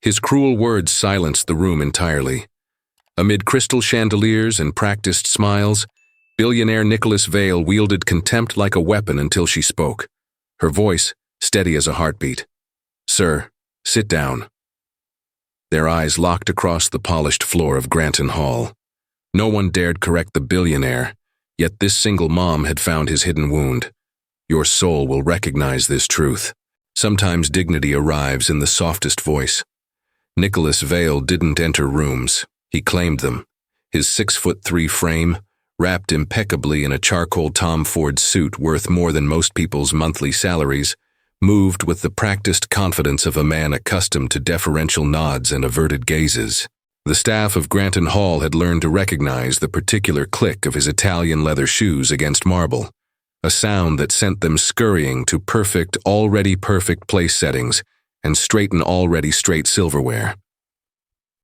His cruel words silenced the room entirely. Amid crystal chandeliers and practiced smiles, billionaire Nicholas Vale wielded contempt like a weapon until she spoke, her voice steady as a heartbeat. "Sir, sit down." Their eyes locked across the polished floor of Granton Hall. No one dared correct the billionaire, yet this single mom had found his hidden wound. Your soul will recognize this truth. Sometimes dignity arrives in the softest voice. Nicholas Vale didn't enter rooms. He claimed them. His 6'3" frame, wrapped impeccably in a charcoal Tom Ford suit worth more than most people's monthly salaries, moved with the practiced confidence of a man accustomed to deferential nods and averted gazes. The staff of Granton Hall had learned to recognize the particular click of his Italian leather shoes against marble, a sound that sent them scurrying to already perfect place settings and straighten already straight silverware.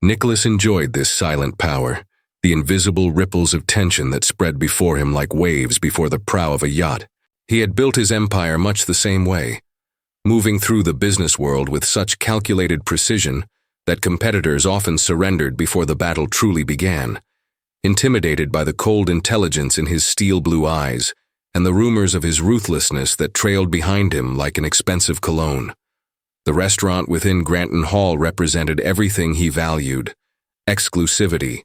Nicholas enjoyed this silent power, the invisible ripples of tension that spread before him like waves before the prow of a yacht. He had built his empire much the same way, moving through the business world with such calculated precision that competitors often surrendered before the battle truly began, intimidated by the cold intelligence in his steel-blue eyes and the rumors of his ruthlessness that trailed behind him like an expensive cologne. The restaurant within Granton Hall represented everything he valued: exclusivity,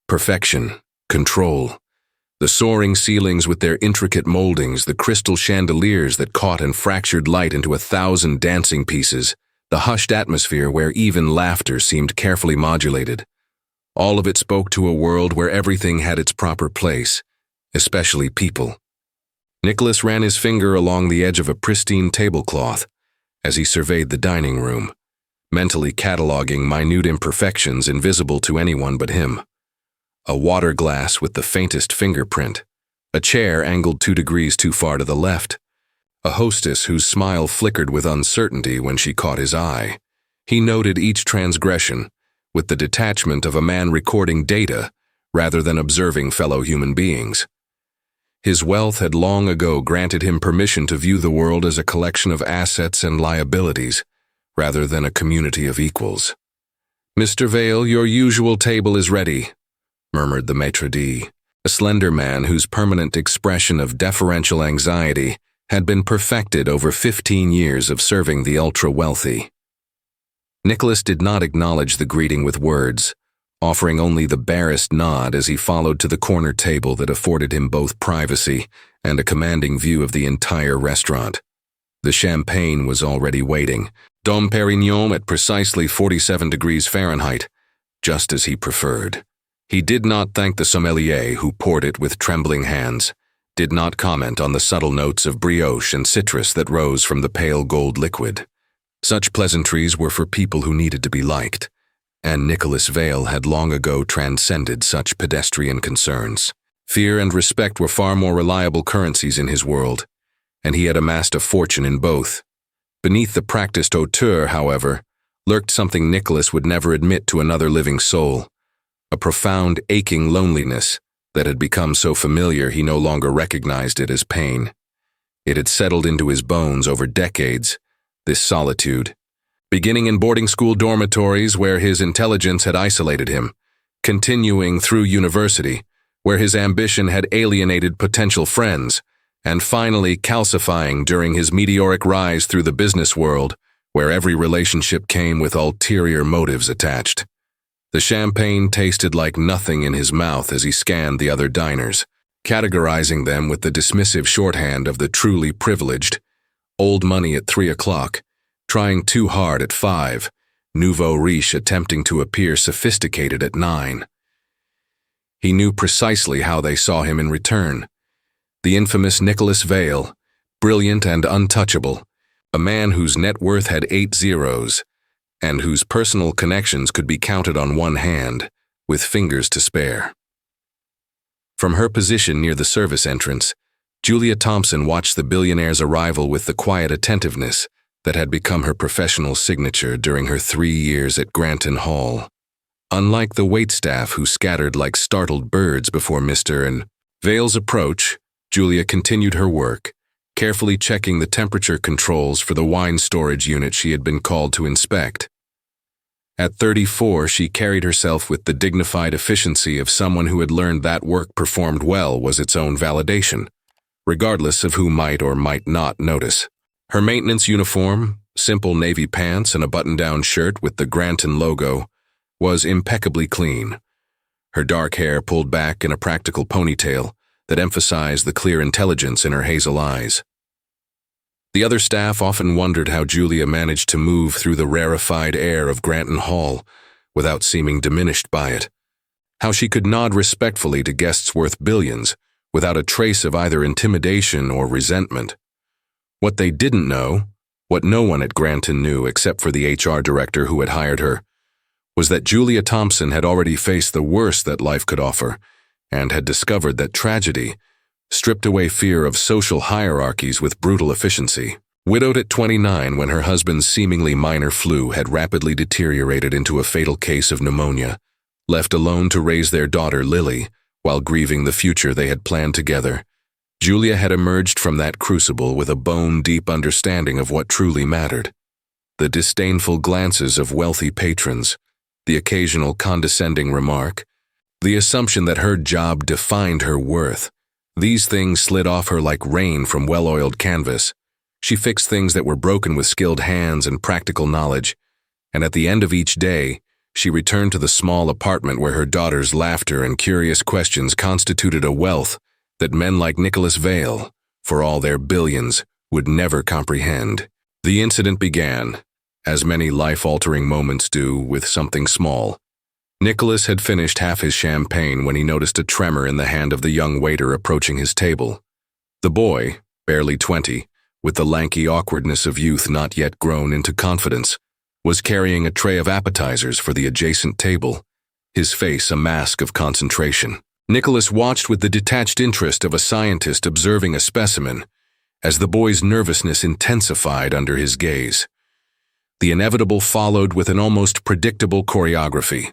perfection, control. The soaring ceilings with their intricate moldings, the crystal chandeliers that caught and fractured light into 1,000 dancing pieces, the hushed atmosphere where even laughter seemed carefully modulated. All of it spoke to a world where everything had its proper place, especially people. Nicholas ran his finger along the edge of a pristine tablecloth as he surveyed the dining room, mentally cataloging minute imperfections invisible to anyone but him. A water glass with the faintest fingerprint, a chair angled 2 degrees too far to the left, a hostess whose smile flickered with uncertainty when she caught his eye. He noted each transgression with the detachment of a man recording data rather than observing fellow human beings. His wealth had long ago granted him permission to view the world as a collection of assets and liabilities, rather than a community of equals. "Mr. Vale, your usual table is ready," murmured the maitre d', a slender man whose permanent expression of deferential anxiety had been perfected over 15 years of serving the ultra-wealthy. Nicholas did not acknowledge the greeting with words, offering only the barest nod as he followed to the corner table that afforded him both privacy and a commanding view of the entire restaurant. The champagne was already waiting, Dom Perignon at precisely 47 degrees Fahrenheit, just as he preferred. He did not thank the sommelier who poured it with trembling hands, did not comment on the subtle notes of brioche and citrus that rose from the pale gold liquid. Such pleasantries were for people who needed to be liked, and Nicholas Vale had long ago transcended such pedestrian concerns. Fear and respect were far more reliable currencies in his world, and he had amassed a fortune in both. Beneath the practiced hauteur, however, lurked something Nicholas would never admit to another living soul, a profound, aching loneliness that had become so familiar he no longer recognized it as pain. It had settled into his bones over decades, this solitude, beginning in boarding school dormitories where his intelligence had isolated him, continuing through university, where his ambition had alienated potential friends, and finally calcifying during his meteoric rise through the business world, where every relationship came with ulterior motives attached. The champagne tasted like nothing in his mouth as he scanned the other diners, categorizing them with the dismissive shorthand of the truly privileged: old money at 3 o'clock, trying too hard at 5, nouveau riche attempting to appear sophisticated at 9. He knew precisely how they saw him in return. The infamous Nicholas Vale, brilliant and untouchable, a man whose net worth had 8 zeros, and whose personal connections could be counted on one hand, with fingers to spare. From her position near the service entrance, Julia Thompson watched the billionaire's arrival with the quiet attentiveness that had become her professional signature during her 3 years at Granton Hall. Unlike the waitstaff who scattered like startled birds before Mr. and Vale's approach, Julia continued her work, carefully checking the temperature controls for the wine storage unit she had been called to inspect. At 34, she carried herself with the dignified efficiency of someone who had learned that work performed well was its own validation, regardless of who might or might not notice. Her maintenance uniform, simple navy pants and a button-down shirt with the Granton logo, was impeccably clean. Her dark hair pulled back in a practical ponytail that emphasized the clear intelligence in her hazel eyes. The other staff often wondered how Julia managed to move through the rarefied air of Granton Hall without seeming diminished by it. How she could nod respectfully to guests worth billions without a trace of either intimidation or resentment. What they didn't know, what no one at Granton knew except for the HR director who had hired her, was that Julia Thompson had already faced the worst that life could offer and had discovered that tragedy stripped away fear of social hierarchies with brutal efficiency. Widowed at 29 when her husband's seemingly minor flu had rapidly deteriorated into a fatal case of pneumonia, left alone to raise their daughter Lily while grieving the future they had planned together, Julia had emerged from that crucible with a bone-deep understanding of what truly mattered. The disdainful glances of wealthy patrons, the occasional condescending remark, the assumption that her job defined her worth. These things slid off her like rain from well-oiled canvas. She fixed things that were broken with skilled hands and practical knowledge, and at the end of each day, she returned to the small apartment where her daughter's laughter and curious questions constituted a wealth that men like Nicholas Vale, for all their billions, would never comprehend. The incident began, as many life-altering moments do, with something small. Nicholas had finished half his champagne when he noticed a tremor in the hand of the young waiter approaching his table. The boy, barely 20, with the lanky awkwardness of youth not yet grown into confidence, was carrying a tray of appetizers for the adjacent table, his face a mask of concentration. Nicholas watched with the detached interest of a scientist observing a specimen, as the boy's nervousness intensified under his gaze. The inevitable followed with an almost predictable choreography.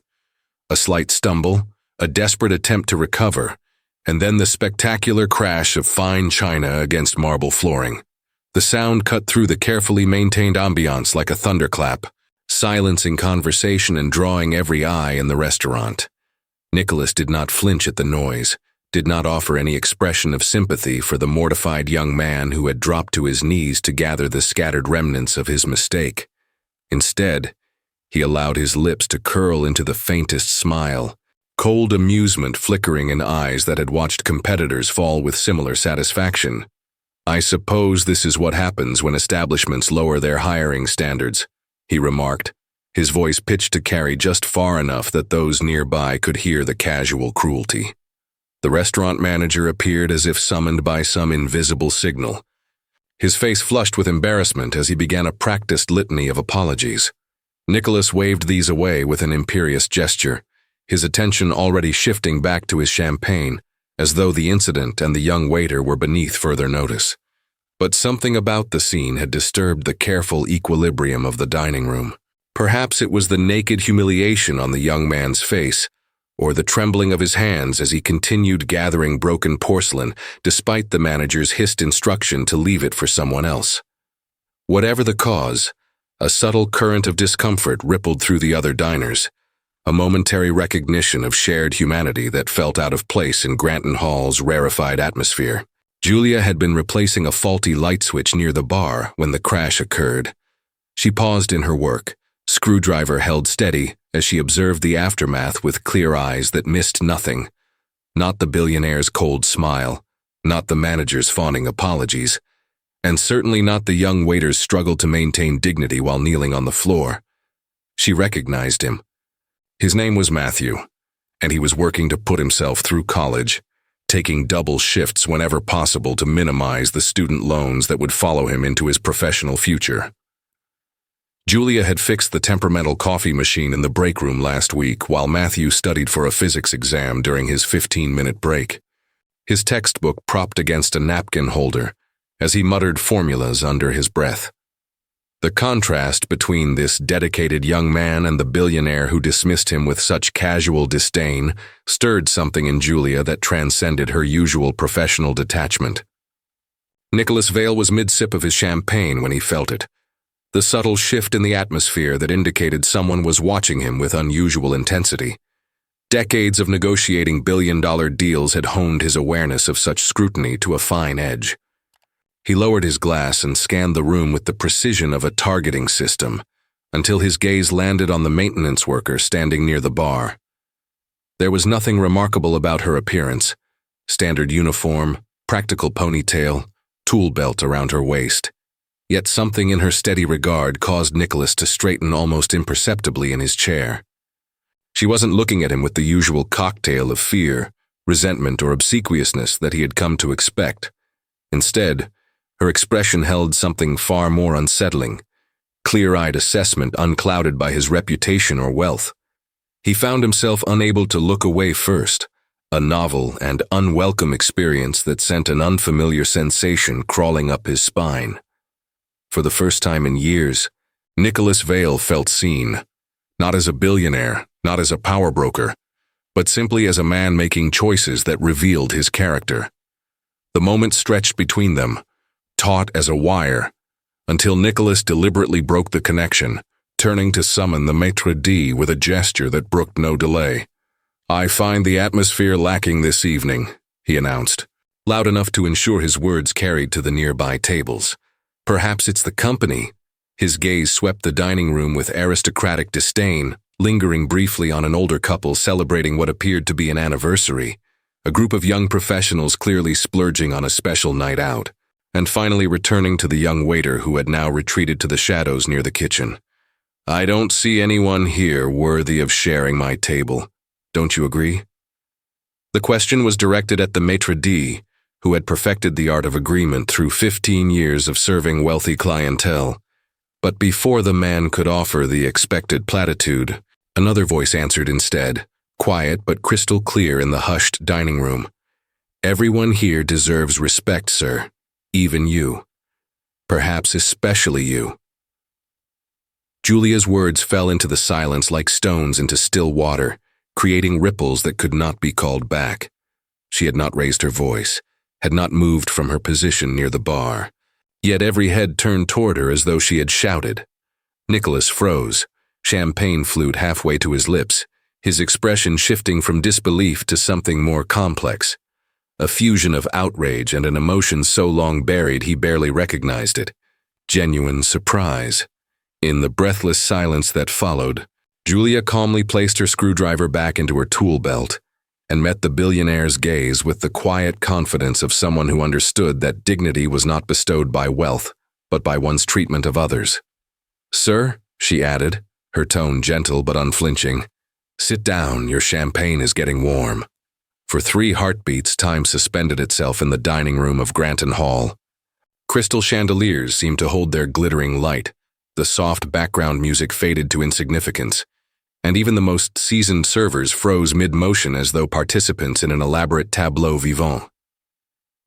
A slight stumble, a desperate attempt to recover, and then the spectacular crash of fine china against marble flooring. The sound cut through the carefully maintained ambiance like a thunderclap, silencing conversation and drawing every eye in the restaurant. Nicholas did not flinch at the noise, did not offer any expression of sympathy for the mortified young man who had dropped to his knees to gather the scattered remnants of his mistake. Instead, he allowed his lips to curl into the faintest smile, cold amusement flickering in eyes that had watched competitors fall with similar satisfaction. "I suppose this is what happens when establishments lower their hiring standards," he remarked, his voice pitched to carry just far enough that those nearby could hear the casual cruelty. The restaurant manager appeared as if summoned by some invisible signal. His face flushed with embarrassment as he began a practiced litany of apologies. Nicholas waved these away with an imperious gesture, his attention already shifting back to his champagne, as though the incident and the young waiter were beneath further notice. But something about the scene had disturbed the careful equilibrium of the dining room. Perhaps it was the naked humiliation on the young man's face, or the trembling of his hands as he continued gathering broken porcelain despite the manager's hissed instruction to leave it for someone else. Whatever the cause, a subtle current of discomfort rippled through the other diners, a momentary recognition of shared humanity that felt out of place in Granton Hall's rarefied atmosphere. Julia had been replacing a faulty light switch near the bar when the crash occurred. She paused in her work, screwdriver held steady as she observed the aftermath with clear eyes that missed nothing. Not the billionaire's cold smile, not the manager's fawning apologies, and certainly not the young waiter's struggle to maintain dignity while kneeling on the floor. She recognized him. His name was Matthew, and he was working to put himself through college, taking double shifts whenever possible to minimize the student loans that would follow him into his professional future. Julia had fixed the temperamental coffee machine in the break room last week while Matthew studied for a physics exam during his 15-minute break, his textbook propped against a napkin holder as he muttered formulas under his breath. The contrast between this dedicated young man and the billionaire who dismissed him with such casual disdain stirred something in Julia that transcended her usual professional detachment. Nicholas Vale was mid-sip of his champagne when he felt it, the subtle shift in the atmosphere that indicated someone was watching him with unusual intensity. Decades of negotiating billion-dollar deals had honed his awareness of such scrutiny to a fine edge. He lowered his glass and scanned the room with the precision of a targeting system, until his gaze landed on the maintenance worker standing near the bar. There was nothing remarkable about her appearance: standard uniform, practical ponytail, tool belt around her waist. Yet something in her steady regard caused Nicholas to straighten almost imperceptibly in his chair. She wasn't looking at him with the usual cocktail of fear, resentment, or obsequiousness that he had come to expect. Instead, her expression held something far more unsettling: clear-eyed assessment unclouded by his reputation or wealth. He found himself unable to look away first, a novel and unwelcome experience that sent an unfamiliar sensation crawling up his spine. For the first time in years, Nicholas Vale felt seen, not as a billionaire, not as a power broker, but simply as a man making choices that revealed his character. The moment stretched between them, taut as a wire, until Nicholas deliberately broke the connection, turning to summon the maitre d' with a gesture that brooked no delay. "I find the atmosphere lacking this evening," he announced, loud enough to ensure his words carried to the nearby tables. "Perhaps it's the company." His gaze swept the dining room with aristocratic disdain, lingering briefly on an older couple celebrating what appeared to be an anniversary, a group of young professionals clearly splurging on a special night out, and finally returning to the young waiter who had now retreated to the shadows near the kitchen. "I don't see anyone here worthy of sharing my table. Don't you agree?" The question was directed at the maitre d', who had perfected the art of agreement through 15 years of serving wealthy clientele. But before the man could offer the expected platitude, another voice answered instead, quiet but crystal clear in the hushed dining room. "Everyone here deserves respect, sir. Even you. Perhaps especially you." Julia's words fell into the silence like stones into still water, creating ripples that could not be called back. She had not raised her voice, had not moved from her position near the bar. Yet every head turned toward her as though she had shouted. Nicholas froze, champagne flute halfway to his lips, his expression shifting from disbelief to something more complex. A fusion of outrage and an emotion so long buried he barely recognized it. Genuine surprise. In the breathless silence that followed, Julia calmly placed her screwdriver back into her tool belt and met the billionaire's gaze with the quiet confidence of someone who understood that dignity was not bestowed by wealth, but by one's treatment of others. "Sir," she added, her tone gentle but unflinching, "sit down, your champagne is getting warm." For 3 heartbeats, time suspended itself in the dining room of Granton Hall. Crystal chandeliers seemed to hold their glittering light, the soft background music faded to insignificance, and even the most seasoned servers froze mid-motion as though participants in an elaborate tableau vivant.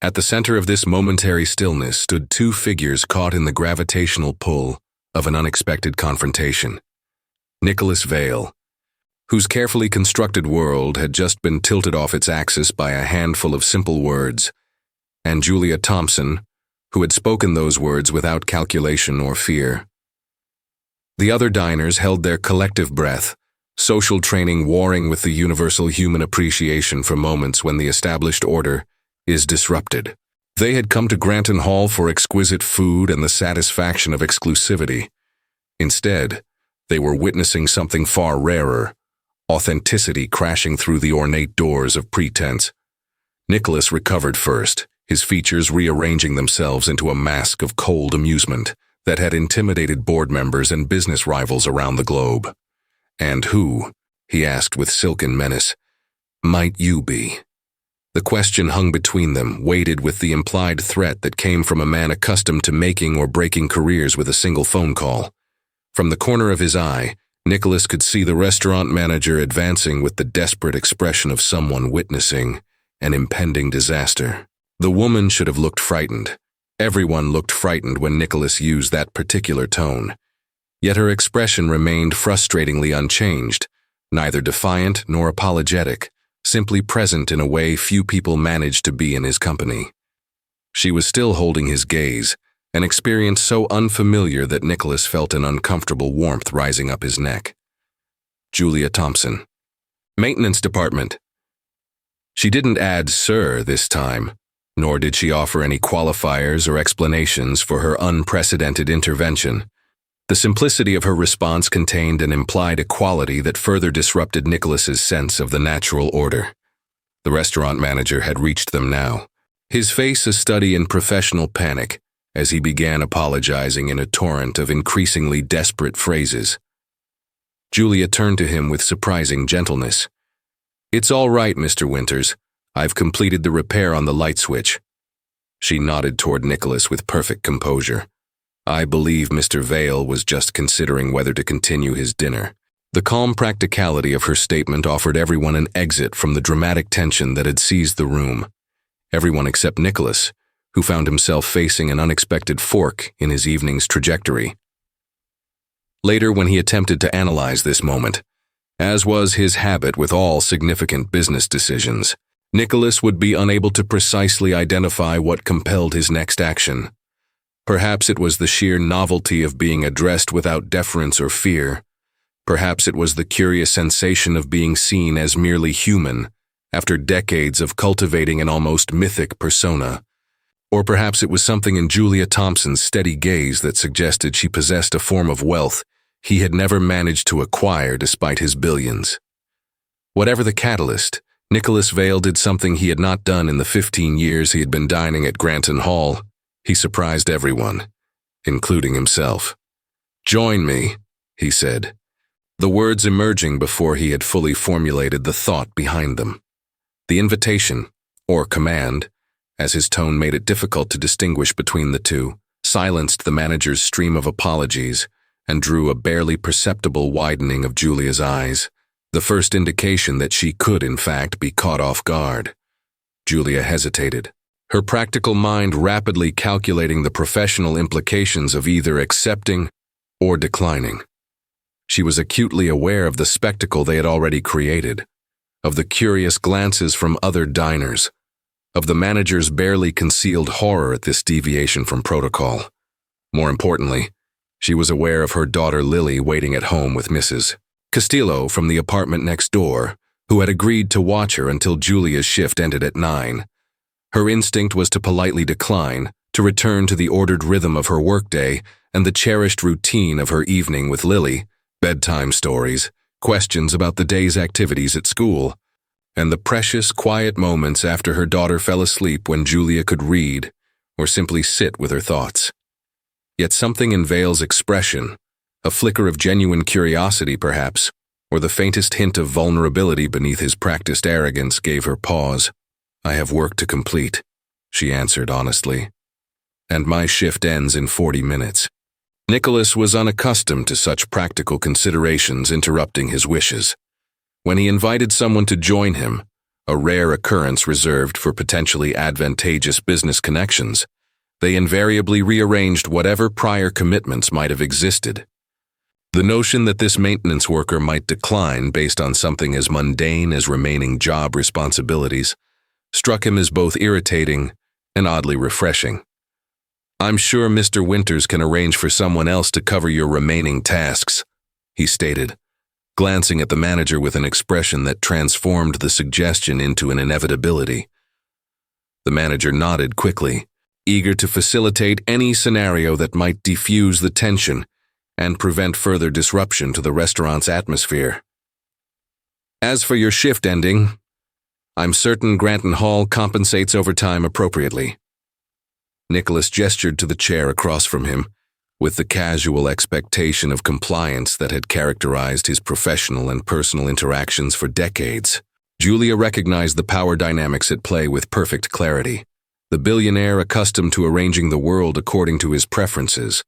At the center of this momentary stillness stood 2 figures caught in the gravitational pull of an unexpected confrontation. Nicholas Vale, whose carefully constructed world had just been tilted off its axis by a handful of simple words, and Julia Thompson, who had spoken those words without calculation or fear. The other diners held their collective breath, social training warring with the universal human appreciation for moments when the established order is disrupted. They had come to Granton Hall for exquisite food and the satisfaction of exclusivity. Instead, they were witnessing something far rarer: authenticity crashing through the ornate doors of pretense. Nicholas recovered first, his features rearranging themselves into a mask of cold amusement that had intimidated board members and business rivals around the globe. "And who," he asked with silken menace, "might you be?" The question hung between them, weighted with the implied threat that came from a man accustomed to making or breaking careers with a single phone call. From the corner of his eye, Nicholas could see the restaurant manager advancing with the desperate expression of someone witnessing an impending disaster. The woman should have looked frightened. Everyone looked frightened when Nicholas used that particular tone. Yet her expression remained frustratingly unchanged, neither defiant nor apologetic, simply present in a way few people managed to be in his company. She was still holding his gaze, an experience so unfamiliar that Nicholas felt an uncomfortable warmth rising up his neck. Julia Thompson. Maintenance department. She didn't add "sir" this time, nor did she offer any qualifiers or explanations for her unprecedented intervention. The simplicity of her response contained an implied equality that further disrupted Nicholas's sense of the natural order. The restaurant manager had reached them now, his face a study in professional panic as he began apologizing in a torrent of increasingly desperate phrases. Julia turned to him with surprising gentleness. "It's all right, Mr. Winters. I've completed the repair on the light switch." She nodded toward Nicholas with perfect composure. I believe Mr. Vale was just considering whether to continue his dinner. The calm practicality of her statement offered everyone an exit from the dramatic tension that had seized the room. Everyone except Nicholas, who found himself facing an unexpected fork in his evening's trajectory. Later, when he attempted to analyze this moment, as was his habit with all significant business decisions, Nicholas would be unable to precisely identify what compelled his next action. Perhaps it was the sheer novelty of being addressed without deference or fear. Perhaps it was the curious sensation of being seen as merely human after decades of cultivating an almost mythic persona. Or perhaps it was something in Julia Thompson's steady gaze that suggested she possessed a form of wealth he had never managed to acquire despite his billions. Whatever the catalyst, Nicholas Vale did something he had not done in the 15 years he had been dining at Granton Hall. He surprised everyone, including himself. "Join me," he said, the words emerging before he had fully formulated the thought behind them. The invitation, or command, as his tone made it difficult to distinguish between the two, silenced the manager's stream of apologies and drew a barely perceptible widening of Julia's eyes, the first indication that she could, in fact, be caught off guard. Julia hesitated, her practical mind rapidly calculating the professional implications of either accepting or declining. She was acutely aware of the spectacle they had already created, of the curious glances from other diners, of the manager's barely concealed horror at this deviation from protocol. More importantly, she was aware of her daughter Lily waiting at home with Mrs. Castillo from the apartment next door, who had agreed to watch her until Julia's shift ended at 9. Her instinct was to politely decline, to return to the ordered rhythm of her workday and the cherished routine of her evening with Lily, bedtime stories, questions about the day's activities at school, and the precious, quiet moments after her daughter fell asleep when Julia could read or simply sit with her thoughts. Yet something in Vale's expression, a flicker of genuine curiosity perhaps, or the faintest hint of vulnerability beneath his practiced arrogance gave her pause. "I have work to complete," she answered honestly, "and my shift ends in 40 minutes. Nicholas was unaccustomed to such practical considerations interrupting his wishes. When he invited someone to join him, a rare occurrence reserved for potentially advantageous business connections, they invariably rearranged whatever prior commitments might have existed. The notion that this maintenance worker might decline based on something as mundane as remaining job responsibilities struck him as both irritating and oddly refreshing. "I'm sure Mr. Winters can arrange for someone else to cover your remaining tasks," he stated, glancing at the manager with an expression that transformed the suggestion into an inevitability. The manager nodded quickly, eager to facilitate any scenario that might defuse the tension and prevent further disruption to the restaurant's atmosphere. "As for your shift ending, I'm certain Granton Hall compensates overtime appropriately." Nicholas gestured to the chair across from him, with the casual expectation of compliance that had characterized his professional and personal interactions for decades. Julia recognized the power dynamics at play with perfect clarity. The billionaire accustomed to arranging the world according to his preferences,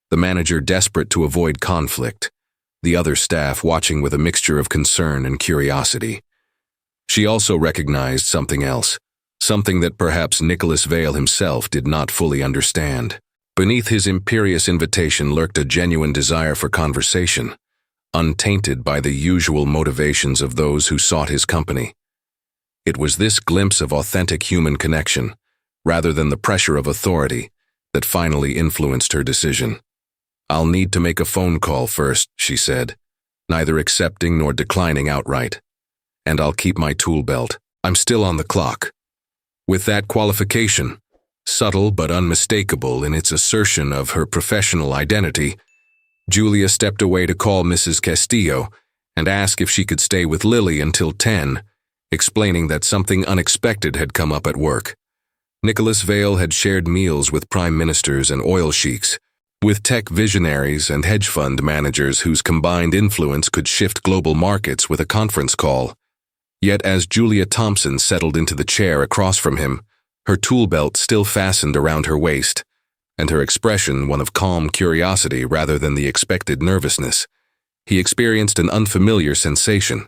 the manager desperate to avoid conflict, the other staff watching with a mixture of concern and curiosity. She also recognized something else, something that perhaps Nicholas Vale himself did not fully understand. Beneath his imperious invitation lurked a genuine desire for conversation, untainted by the usual motivations of those who sought his company. It was this glimpse of authentic human connection, rather than the pressure of authority, that finally influenced her decision. "I'll need to make a phone call first," she said, neither accepting nor declining outright. "And I'll keep my tool belt. I'm still on the clock." With that qualification, subtle but unmistakable in its assertion of her professional identity, Julia stepped away to call Mrs. Castillo and ask if she could stay with Lily until 10, explaining that something unexpected had come up at work. Nicholas Vale had shared meals with prime ministers and oil sheiks, with tech visionaries and hedge fund managers whose combined influence could shift global markets with a conference call. Yet as Julia Thompson settled into the chair across from him, her tool belt still fastened around her waist, and her expression one of calm curiosity rather than the expected nervousness, he experienced an unfamiliar sensation,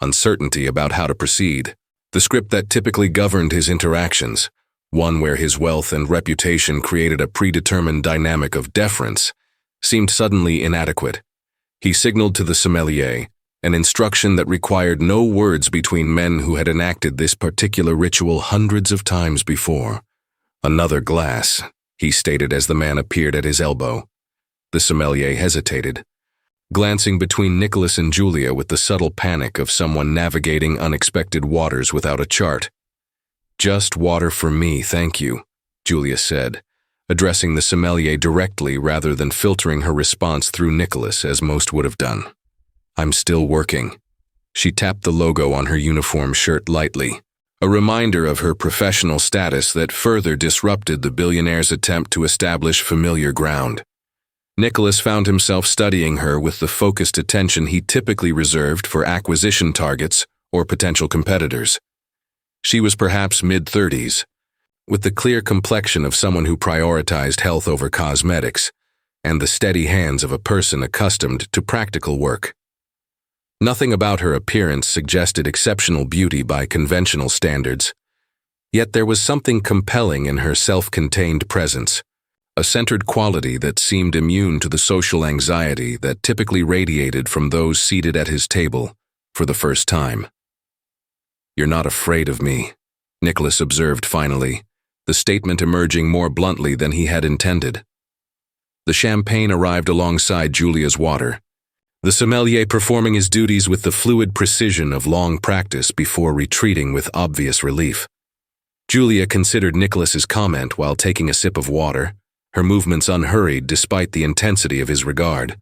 uncertainty about how to proceed. The script that typically governed his interactions, one where his wealth and reputation created a predetermined dynamic of deference, seemed suddenly inadequate. He signaled to the sommelier, an instruction that required no words between men who had enacted this particular ritual hundreds of times before. "Another glass," he stated as the man appeared at his elbow. The sommelier hesitated, glancing between Nicholas and Julia with the subtle panic of someone navigating unexpected waters without a chart. "Just water for me, thank you," Julia said, addressing the sommelier directly rather than filtering her response through Nicholas as most would have done. "I'm still working." She tapped the logo on her uniform shirt lightly, a reminder of her professional status that further disrupted the billionaire's attempt to establish familiar ground. Nicholas found himself studying her with the focused attention he typically reserved for acquisition targets or potential competitors. She was perhaps mid-30s, with the clear complexion of someone who prioritized health over cosmetics, and the steady hands of a person accustomed to practical work. Nothing about her appearance suggested exceptional beauty by conventional standards, yet there was something compelling in her self-contained presence, a centered quality that seemed immune to the social anxiety that typically radiated from those seated at his table for the first time. "You're not afraid of me," Nicholas observed finally, the statement emerging more bluntly than he had intended. The champagne arrived alongside Julia's water, the sommelier performing his duties with the fluid precision of long practice before retreating with obvious relief. Julia considered Nicholas's comment while taking a sip of water, her movements unhurried despite the intensity of his regard.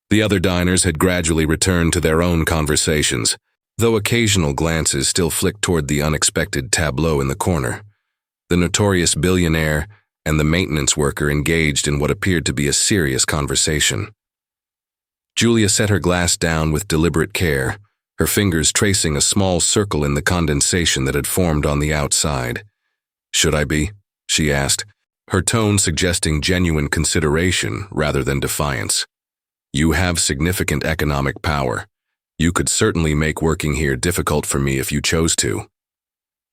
The other diners had gradually returned to their own conversations, though occasional glances still flicked toward the unexpected tableau in the corner. The notorious billionaire and the maintenance worker engaged in what appeared to be a serious conversation. Julia set her glass down with deliberate care, her fingers tracing a small circle in the condensation that had formed on the outside. "Should I be?" she asked, her tone suggesting genuine consideration rather than defiance. "You have significant economic power. You could certainly make working here difficult for me if you chose to."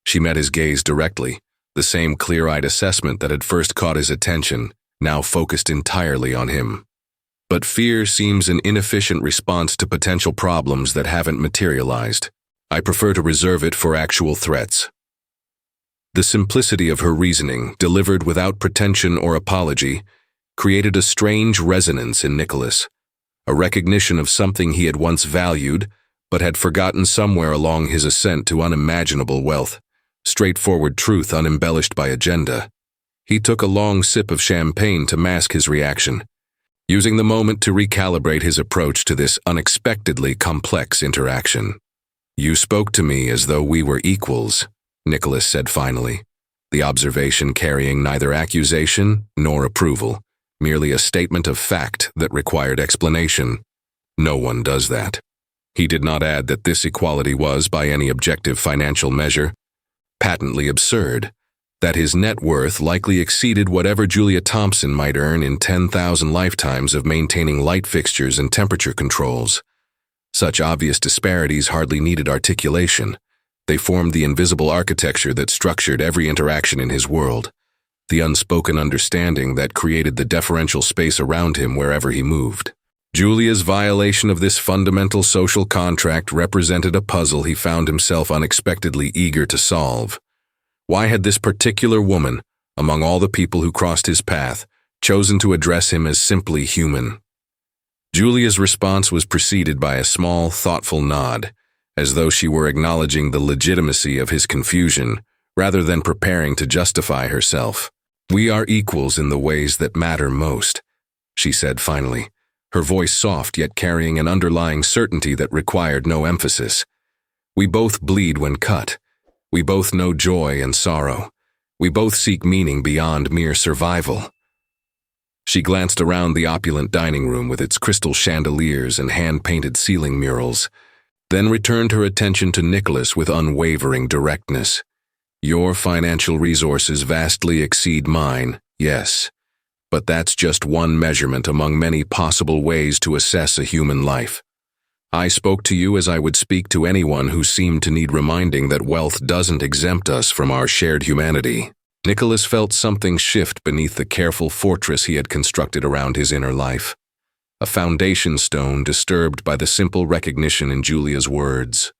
She met his gaze directly, the same clear-eyed assessment that had first caught his attention, now focused entirely on him. "But fear seems an inefficient response to potential problems that haven't materialized. I prefer to reserve it for actual threats." The simplicity of her reasoning, delivered without pretension or apology, created a strange resonance in Nicholas, a recognition of something he had once valued, but had forgotten somewhere along his ascent to unimaginable wealth, straightforward truth unembellished by agenda. He took a long sip of champagne to mask his reaction, using the moment to recalibrate his approach to this unexpectedly complex interaction. "You spoke to me as though we were equals," Nicholas said finally, the observation carrying neither accusation nor approval, merely a statement of fact that required explanation. "No one does that." He did not add that this equality was, by any objective financial measure, patently absurd, that his net worth likely exceeded whatever Julia Thompson might earn in 10,000 lifetimes of maintaining light fixtures and temperature controls. Such obvious disparities hardly needed articulation. They formed the invisible architecture that structured every interaction in his world, the unspoken understanding that created the deferential space around him wherever he moved. Julia's violation of this fundamental social contract represented a puzzle he found himself unexpectedly eager to solve. Why had this particular woman, among all the people who crossed his path, chosen to address him as simply human. Julia's response was preceded by a small, thoughtful nod, as though she were acknowledging the legitimacy of his confusion, rather than preparing to justify herself. "We are equals in the ways that matter most," she said finally, her voice soft yet carrying an underlying certainty that required no emphasis. "We both bleed when cut. We both know joy and sorrow. We both seek meaning beyond mere survival." She glanced around the opulent dining room with its crystal chandeliers and hand-painted ceiling murals, then returned her attention to Nicholas with unwavering directness. "Your financial resources vastly exceed mine, yes, but that's just one measurement among many possible ways to assess a human life. I spoke to you as I would speak to anyone who seemed to need reminding that wealth doesn't exempt us from our shared humanity." Nicholas felt something shift beneath the careful fortress he had constructed around his inner life, a foundation stone disturbed by the simple recognition in Julia's words.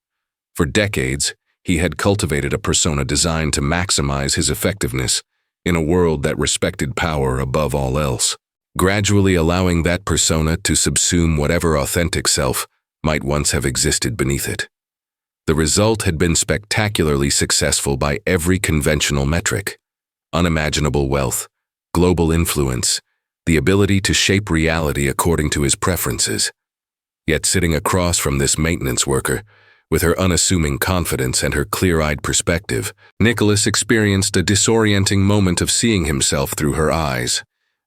For decades, he had cultivated a persona designed to maximize his effectiveness in a world that respected power above all else, gradually allowing that persona to subsume whatever authentic self might once have existed beneath it. The result had been spectacularly successful by every conventional metric: unimaginable wealth, global influence, the ability to shape reality according to his preferences. Yet sitting across from this maintenance worker, with her unassuming confidence and her clear-eyed perspective, Nicholas experienced a disorienting moment of seeing himself through her eyes,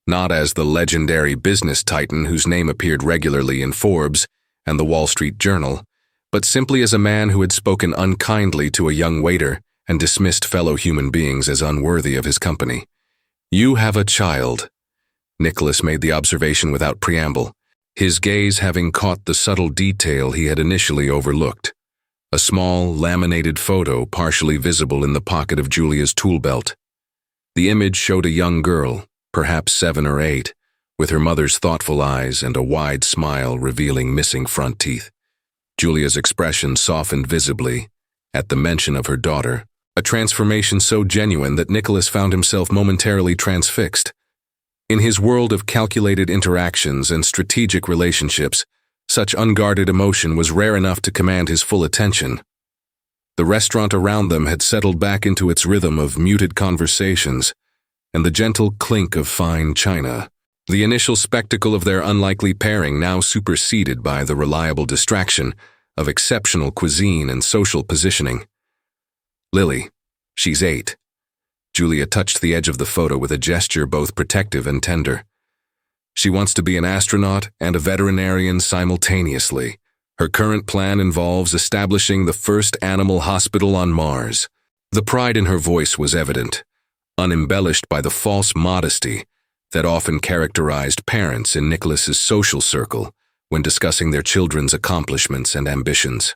not as the legendary business titan whose name appeared regularly in Forbes and the Wall Street Journal, but simply as a man who had spoken unkindly to a young waiter and dismissed fellow human beings as unworthy of his company. "You have a child," Nicholas made the observation without preamble, his gaze having caught the subtle detail he had initially overlooked: a small, laminated photo partially visible in the pocket of Julia's tool belt. The image showed a young girl, perhaps 7 or 8, with her mother's thoughtful eyes and a wide smile revealing missing front teeth. Julia's expression softened visibly at the mention of her daughter, a transformation so genuine that Nicholas found himself momentarily transfixed. In his world of calculated interactions and strategic relationships, such unguarded emotion was rare enough to command his full attention. The restaurant around them had settled back into its rhythm of muted conversations and the gentle clink of fine china, the initial spectacle of their unlikely pairing now superseded by the reliable distraction of exceptional cuisine and social positioning. "Lily, she's 8. Julia touched the edge of the photo with a gesture both protective and tender. "She wants to be an astronaut and a veterinarian simultaneously. Her current plan involves establishing the first animal hospital on Mars." The pride in her voice was evident, unembellished by the false modesty that often characterized parents in Nicholas's social circle when discussing their children's accomplishments and ambitions.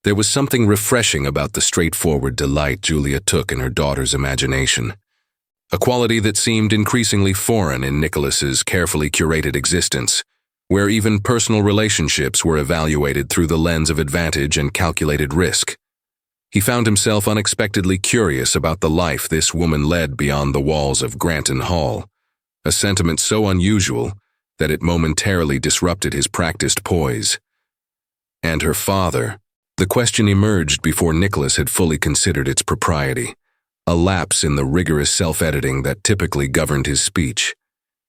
There was something refreshing about the straightforward delight Julia took in her daughter's imagination, a quality that seemed increasingly foreign in Nicholas's carefully curated existence, where even personal relationships were evaluated through the lens of advantage and calculated risk. He found himself unexpectedly curious about the life this woman led beyond the walls of Granton Hall, a sentiment so unusual that it momentarily disrupted his practiced poise. And her father. The question emerged before Nicholas had fully considered its propriety, a lapse in the rigorous self-editing that typically governed his speech.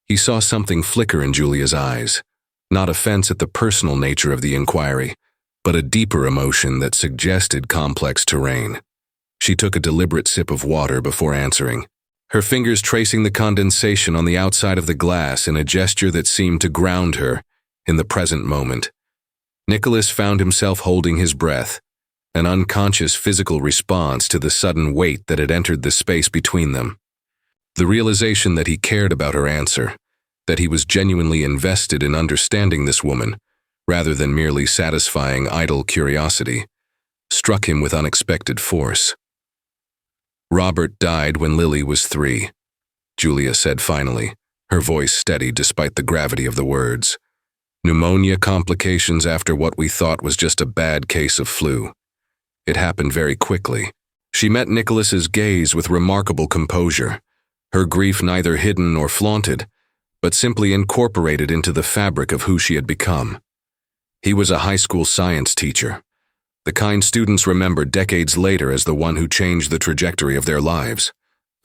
He saw something flicker in Julia's eyes, not offense at the personal nature of the inquiry, but a deeper emotion that suggested complex terrain. She took a deliberate sip of water before answering, her fingers tracing the condensation on the outside of the glass in a gesture that seemed to ground her in the present moment. Nicholas found himself holding his breath, an unconscious physical response to the sudden weight that had entered the space between them. The realization that he cared about her answer, that he was genuinely invested in understanding this woman, rather than merely satisfying idle curiosity, struck him with unexpected force. "Robert died when Lily was 3, Julia said finally, her voice steady despite the gravity of the words. "Pneumonia complications after what we thought was just a bad case of flu. It happened very quickly, She met Nicholas's gaze with remarkable composure, her grief neither hidden nor flaunted, but simply incorporated into the fabric of who she had become. He was a high school science teacher, the kind students remembered decades later as the one who changed the trajectory of their lives.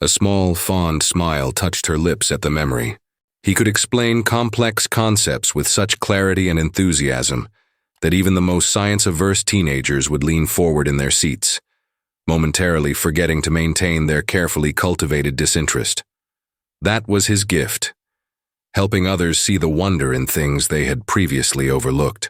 A small, fond smile touched her lips at the memory. He could explain complex concepts with such clarity and enthusiasm that even the most science-averse teenagers would lean forward in their seats, momentarily forgetting to maintain their carefully cultivated disinterest. That was his gift, helping others see the wonder in things they had previously overlooked.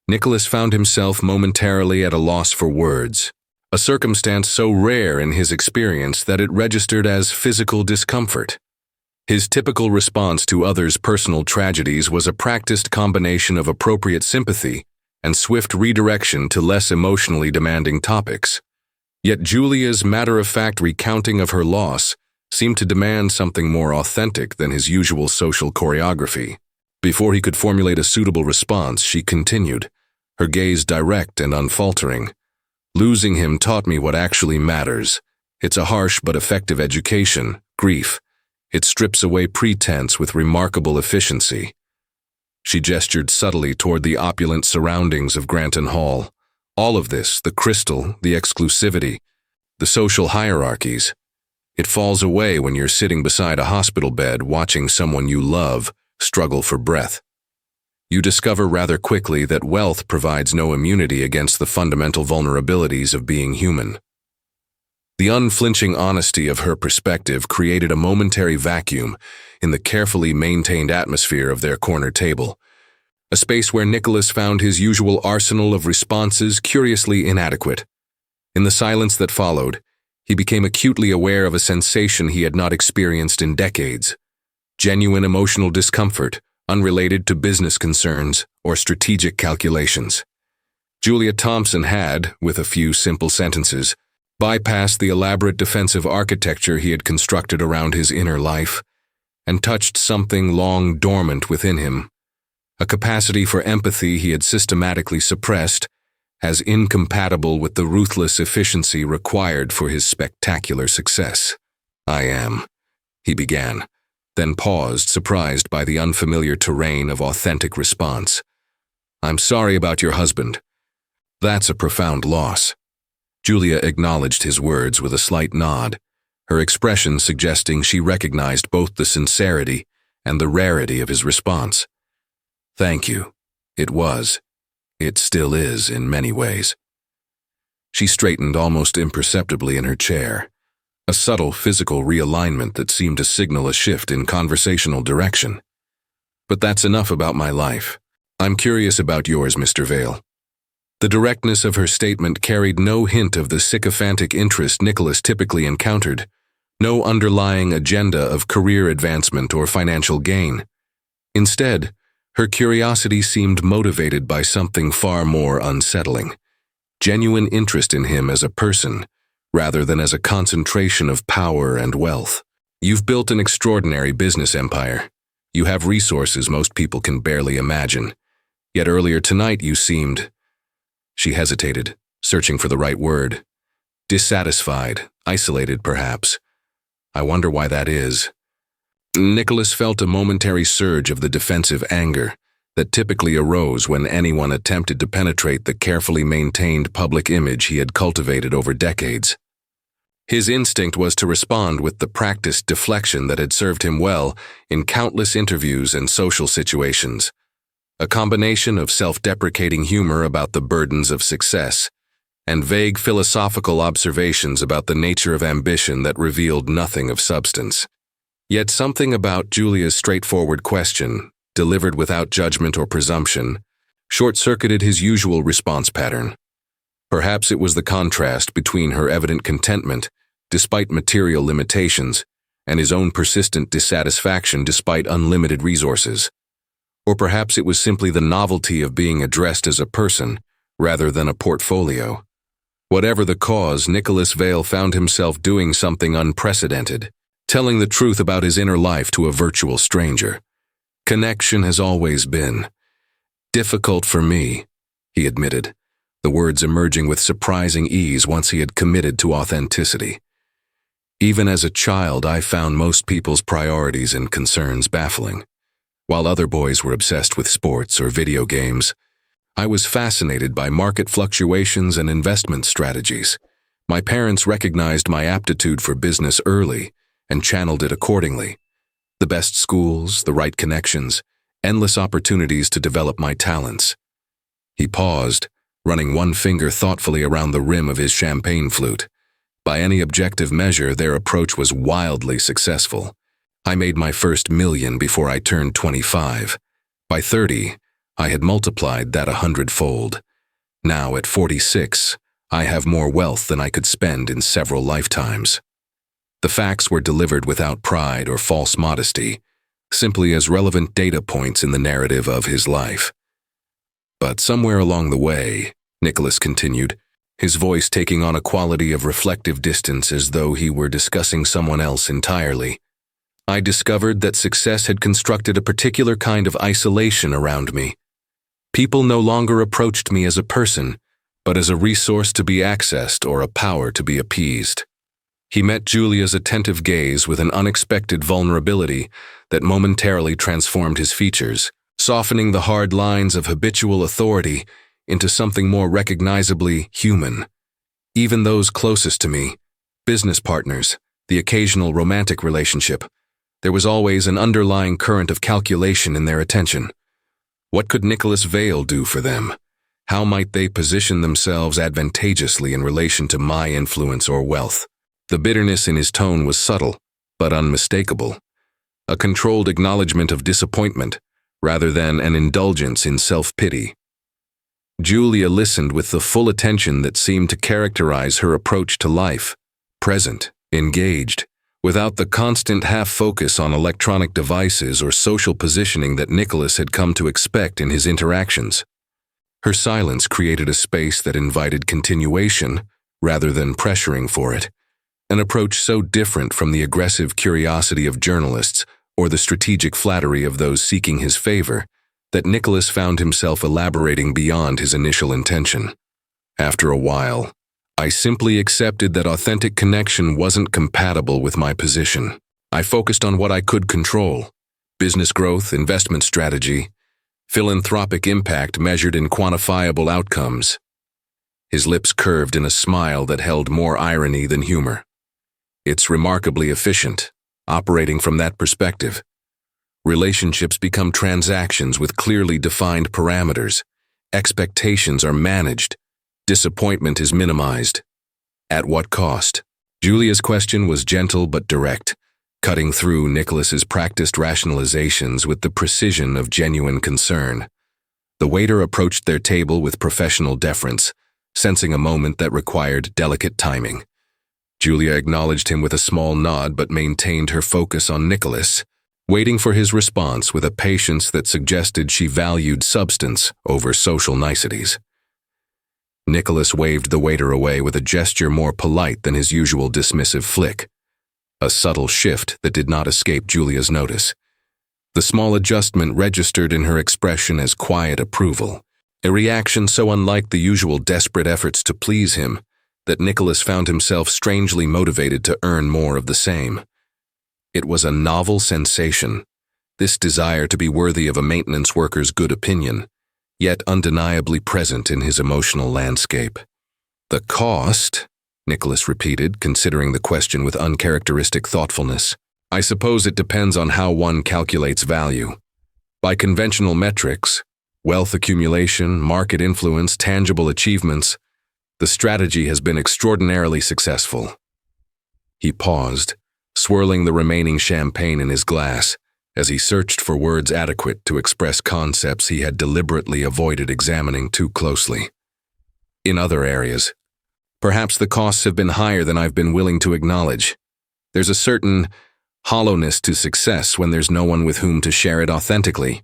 Nicholas found himself momentarily at a loss for words, a circumstance so rare in his experience that it registered as physical discomfort. His typical response to others' personal tragedies was a practiced combination of appropriate sympathy and swift redirection to less emotionally demanding topics. Yet Julia's matter-of-fact recounting of her loss seemed to demand something more authentic than his usual social choreography. Before he could formulate a suitable response, she continued, her gaze direct and unfaltering. Losing him taught me what actually matters. It's a harsh but effective education, grief. It strips away pretense with remarkable efficiency. She gestured subtly toward the opulent surroundings of Granton Hall. All of this, the crystal, the exclusivity, the social hierarchies, it falls away when you're sitting beside a hospital bed watching someone you love struggle for breath. You discover rather quickly that wealth provides no immunity against the fundamental vulnerabilities of being human. The unflinching honesty of her perspective created a momentary vacuum in the carefully maintained atmosphere of their corner table, a space where Nicholas found his usual arsenal of responses curiously inadequate. In the silence that followed, he became acutely aware of a sensation he had not experienced in decades, genuine emotional discomfort, unrelated to business concerns or strategic calculations. Julia Thompson had, with a few simple sentences, bypassed the elaborate defensive architecture he had constructed around his inner life and touched something long dormant within him, a capacity for empathy he had systematically suppressed as incompatible with the ruthless efficiency required for his spectacular success. "I am," he began, then paused, surprised by the unfamiliar terrain of authentic response. "I'm sorry about your husband. That's a profound loss." Julia acknowledged his words with a slight nod, her expression suggesting she recognized both the sincerity and the rarity of his response. "Thank you. It was. It still is in many ways." She straightened almost imperceptibly in her chair, a subtle physical realignment that seemed to signal a shift in conversational direction. "But that's enough about my life. I'm curious about yours, Mr. Vale." The directness of her statement carried no hint of the sycophantic interest Nicholas typically encountered, no underlying agenda of career advancement or financial gain. Instead, her curiosity seemed motivated by something far more unsettling, genuine interest in him as a person, rather than as a concentration of power and wealth. "You've built an extraordinary business empire. You have resources most people can barely imagine. Yet earlier tonight you seemed—" She hesitated, searching for the right word. "Dissatisfied, isolated perhaps. I wonder why that is." Nicholas felt a momentary surge of the defensive anger that typically arose when anyone attempted to penetrate the carefully maintained public image he had cultivated over decades. His instinct was to respond with the practiced deflection that had served him well in countless interviews and social situations, a combination of self-deprecating humor about the burdens of success and vague philosophical observations about the nature of ambition that revealed nothing of substance. Yet something about Julia's straightforward question, delivered without judgment or presumption, short-circuited his usual response pattern. Perhaps it was the contrast between her evident contentment, despite material limitations, and his own persistent dissatisfaction despite unlimited resources. Or perhaps it was simply the novelty of being addressed as a person, rather than a portfolio. Whatever the cause, Nicholas Vale found himself doing something unprecedented, telling the truth about his inner life to a virtual stranger. "Connection has always been difficult for me," he admitted, the words emerging with surprising ease once he had committed to authenticity. Even as a child, I found most people's priorities and concerns baffling. While other boys were obsessed with sports or video games, I was fascinated by market fluctuations and investment strategies. My parents recognized my aptitude for business early and channeled it accordingly. The best schools, the right connections, endless opportunities to develop my talents. He paused, running one finger thoughtfully around the rim of his champagne flute. By any objective measure, their approach was wildly successful. I made my first million before I turned 25. By 30, I had multiplied that 100-fold. Now, at 46, I have more wealth than I could spend in several lifetimes. The facts were delivered without pride or false modesty, simply as relevant data points in the narrative of his life. But somewhere along the way, Nicholas continued, his voice taking on a quality of reflective distance as though he were discussing someone else entirely, I discovered that success had constructed a particular kind of isolation around me. People no longer approached me as a person, but as a resource to be accessed or a power to be appeased. He met Julia's attentive gaze with an unexpected vulnerability that momentarily transformed his features, softening the hard lines of habitual authority into something more recognizably human. Even those closest to me, business partners, the occasional romantic relationship, there was always an underlying current of calculation in their attention. What could Nicholas Vale do for them? How might they position themselves advantageously in relation to my influence or wealth? The bitterness in his tone was subtle, but unmistakable. A controlled acknowledgement of disappointment, rather than an indulgence in self-pity. Julia listened with the full attention that seemed to characterize her approach to life, present, engaged, without the constant half-focus on electronic devices or social positioning that Nicholas had come to expect in his interactions. Her silence created a space that invited continuation, rather than pressuring for it, an approach so different from the aggressive curiosity of journalists or the strategic flattery of those seeking his favor, that Nicholas found himself elaborating beyond his initial intention. After a while, I simply accepted that authentic connection wasn't compatible with my position. I focused on what I could control: business growth, investment strategy, philanthropic impact measured in quantifiable outcomes. His lips curved in a smile that held more irony than humor. It's remarkably efficient, operating from that perspective. Relationships become transactions with clearly defined parameters. Expectations are managed. Disappointment is minimized. At what cost? Julia's question was gentle but direct, cutting through Nicholas's practiced rationalizations with the precision of genuine concern. The waiter approached their table with professional deference, sensing a moment that required delicate timing. Julia acknowledged him with a small nod but maintained her focus on Nicholas, waiting for his response with a patience that suggested she valued substance over social niceties. Nicholas waved the waiter away with a gesture more polite than his usual dismissive flick, a subtle shift that did not escape Julia's notice. The small adjustment registered in her expression as quiet approval, a reaction so unlike the usual desperate efforts to please him that Nicholas found himself strangely motivated to earn more of the same. It was a novel sensation, this desire to be worthy of a maintenance worker's good opinion, yet undeniably present in his emotional landscape. "The cost?" Nicholas repeated, considering the question with uncharacteristic thoughtfulness. "I suppose it depends on how one calculates value. By conventional metrics, wealth accumulation, market influence, tangible achievements, the strategy has been extraordinarily successful." He paused, swirling the remaining champagne in his glass, as he searched for words adequate to express concepts he had deliberately avoided examining too closely. "In other areas, perhaps the costs have been higher than I've been willing to acknowledge. There's a certain hollowness to success when there's no one with whom to share it authentically,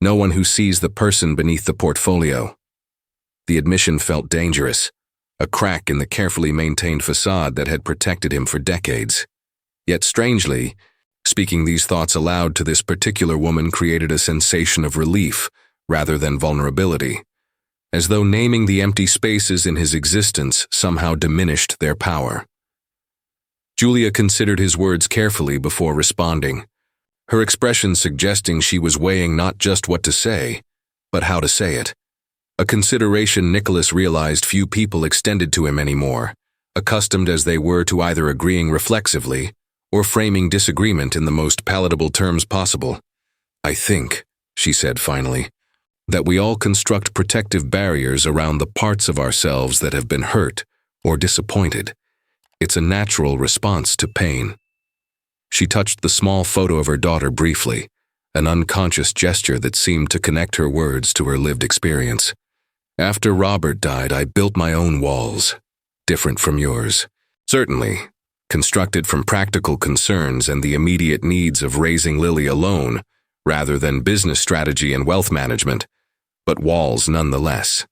no one who sees the person beneath the portfolio." The admission felt dangerous, a crack in the carefully maintained facade that had protected him for decades. Yet strangely, speaking these thoughts aloud to this particular woman created a sensation of relief rather than vulnerability, as though naming the empty spaces in his existence somehow diminished their power. Julia considered his words carefully before responding, her expression suggesting she was weighing not just what to say, but how to say it. A consideration Nicholas realized few people extended to him anymore, accustomed as they were to either agreeing reflexively or framing disagreement in the most palatable terms possible. "I think," she said finally, "that we all construct protective barriers around the parts of ourselves that have been hurt or disappointed. It's a natural response to pain." She touched the small photo of her daughter briefly, an unconscious gesture that seemed to connect her words to her lived experience. "After Robert died, I built my own walls, different from yours. Certainly, constructed from practical concerns and the immediate needs of raising Lily alone, rather than business strategy and wealth management, but walls nonetheless.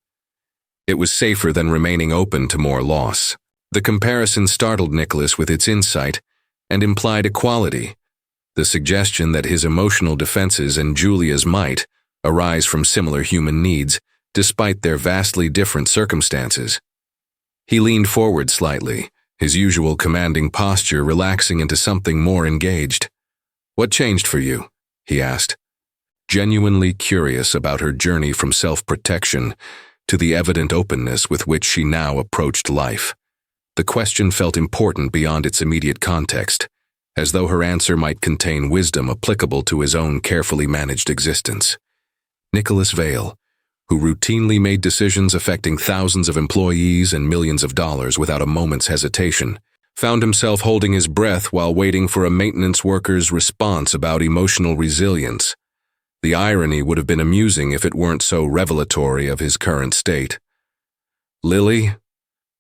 It was safer than remaining open to more loss." The comparison startled Nicholas with its insight and implied equality, the suggestion that his emotional defenses and Julia's might arise from similar human needs, despite their vastly different circumstances. He leaned forward slightly, his usual commanding posture relaxing into something more engaged. "What changed for you?" he asked, genuinely curious about her journey from self-protection to the evident openness with which she now approached life. The question felt important beyond its immediate context, as though her answer might contain wisdom applicable to his own carefully managed existence. Nicholas Vale, who routinely made decisions affecting thousands of employees and millions of dollars without a moment's hesitation, found himself holding his breath while waiting for a maintenance worker's response about emotional resilience. The irony would have been amusing if it weren't so revelatory of his current state. "Lily,"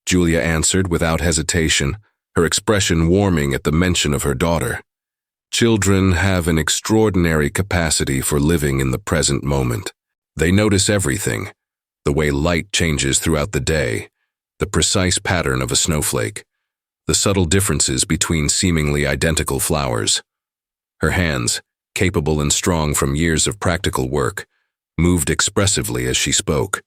Julia answered without hesitation, her expression warming at the mention of her daughter. "Children have an extraordinary capacity for living in the present moment. They notice everything, the way light changes throughout the day, the precise pattern of a snowflake, the subtle differences between seemingly identical flowers." Her hands, capable and strong from years of practical work, moved expressively as she spoke.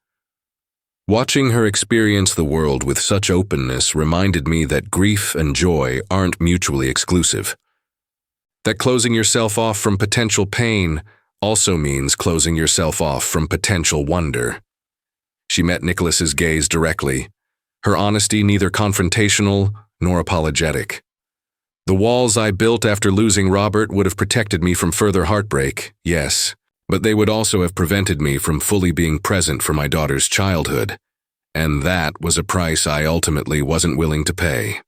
Watching her experience the world with such openness reminded me that grief and joy aren't mutually exclusive. That closing yourself off from potential pain also means closing yourself off from potential wonder. She met Nicholas's gaze directly, her honesty neither confrontational nor apologetic. "The walls I built after losing Robert would have protected me from further heartbreak, yes, but they would also have prevented me from fully being present for my daughter's childhood, and that was a price I ultimately wasn't willing to pay."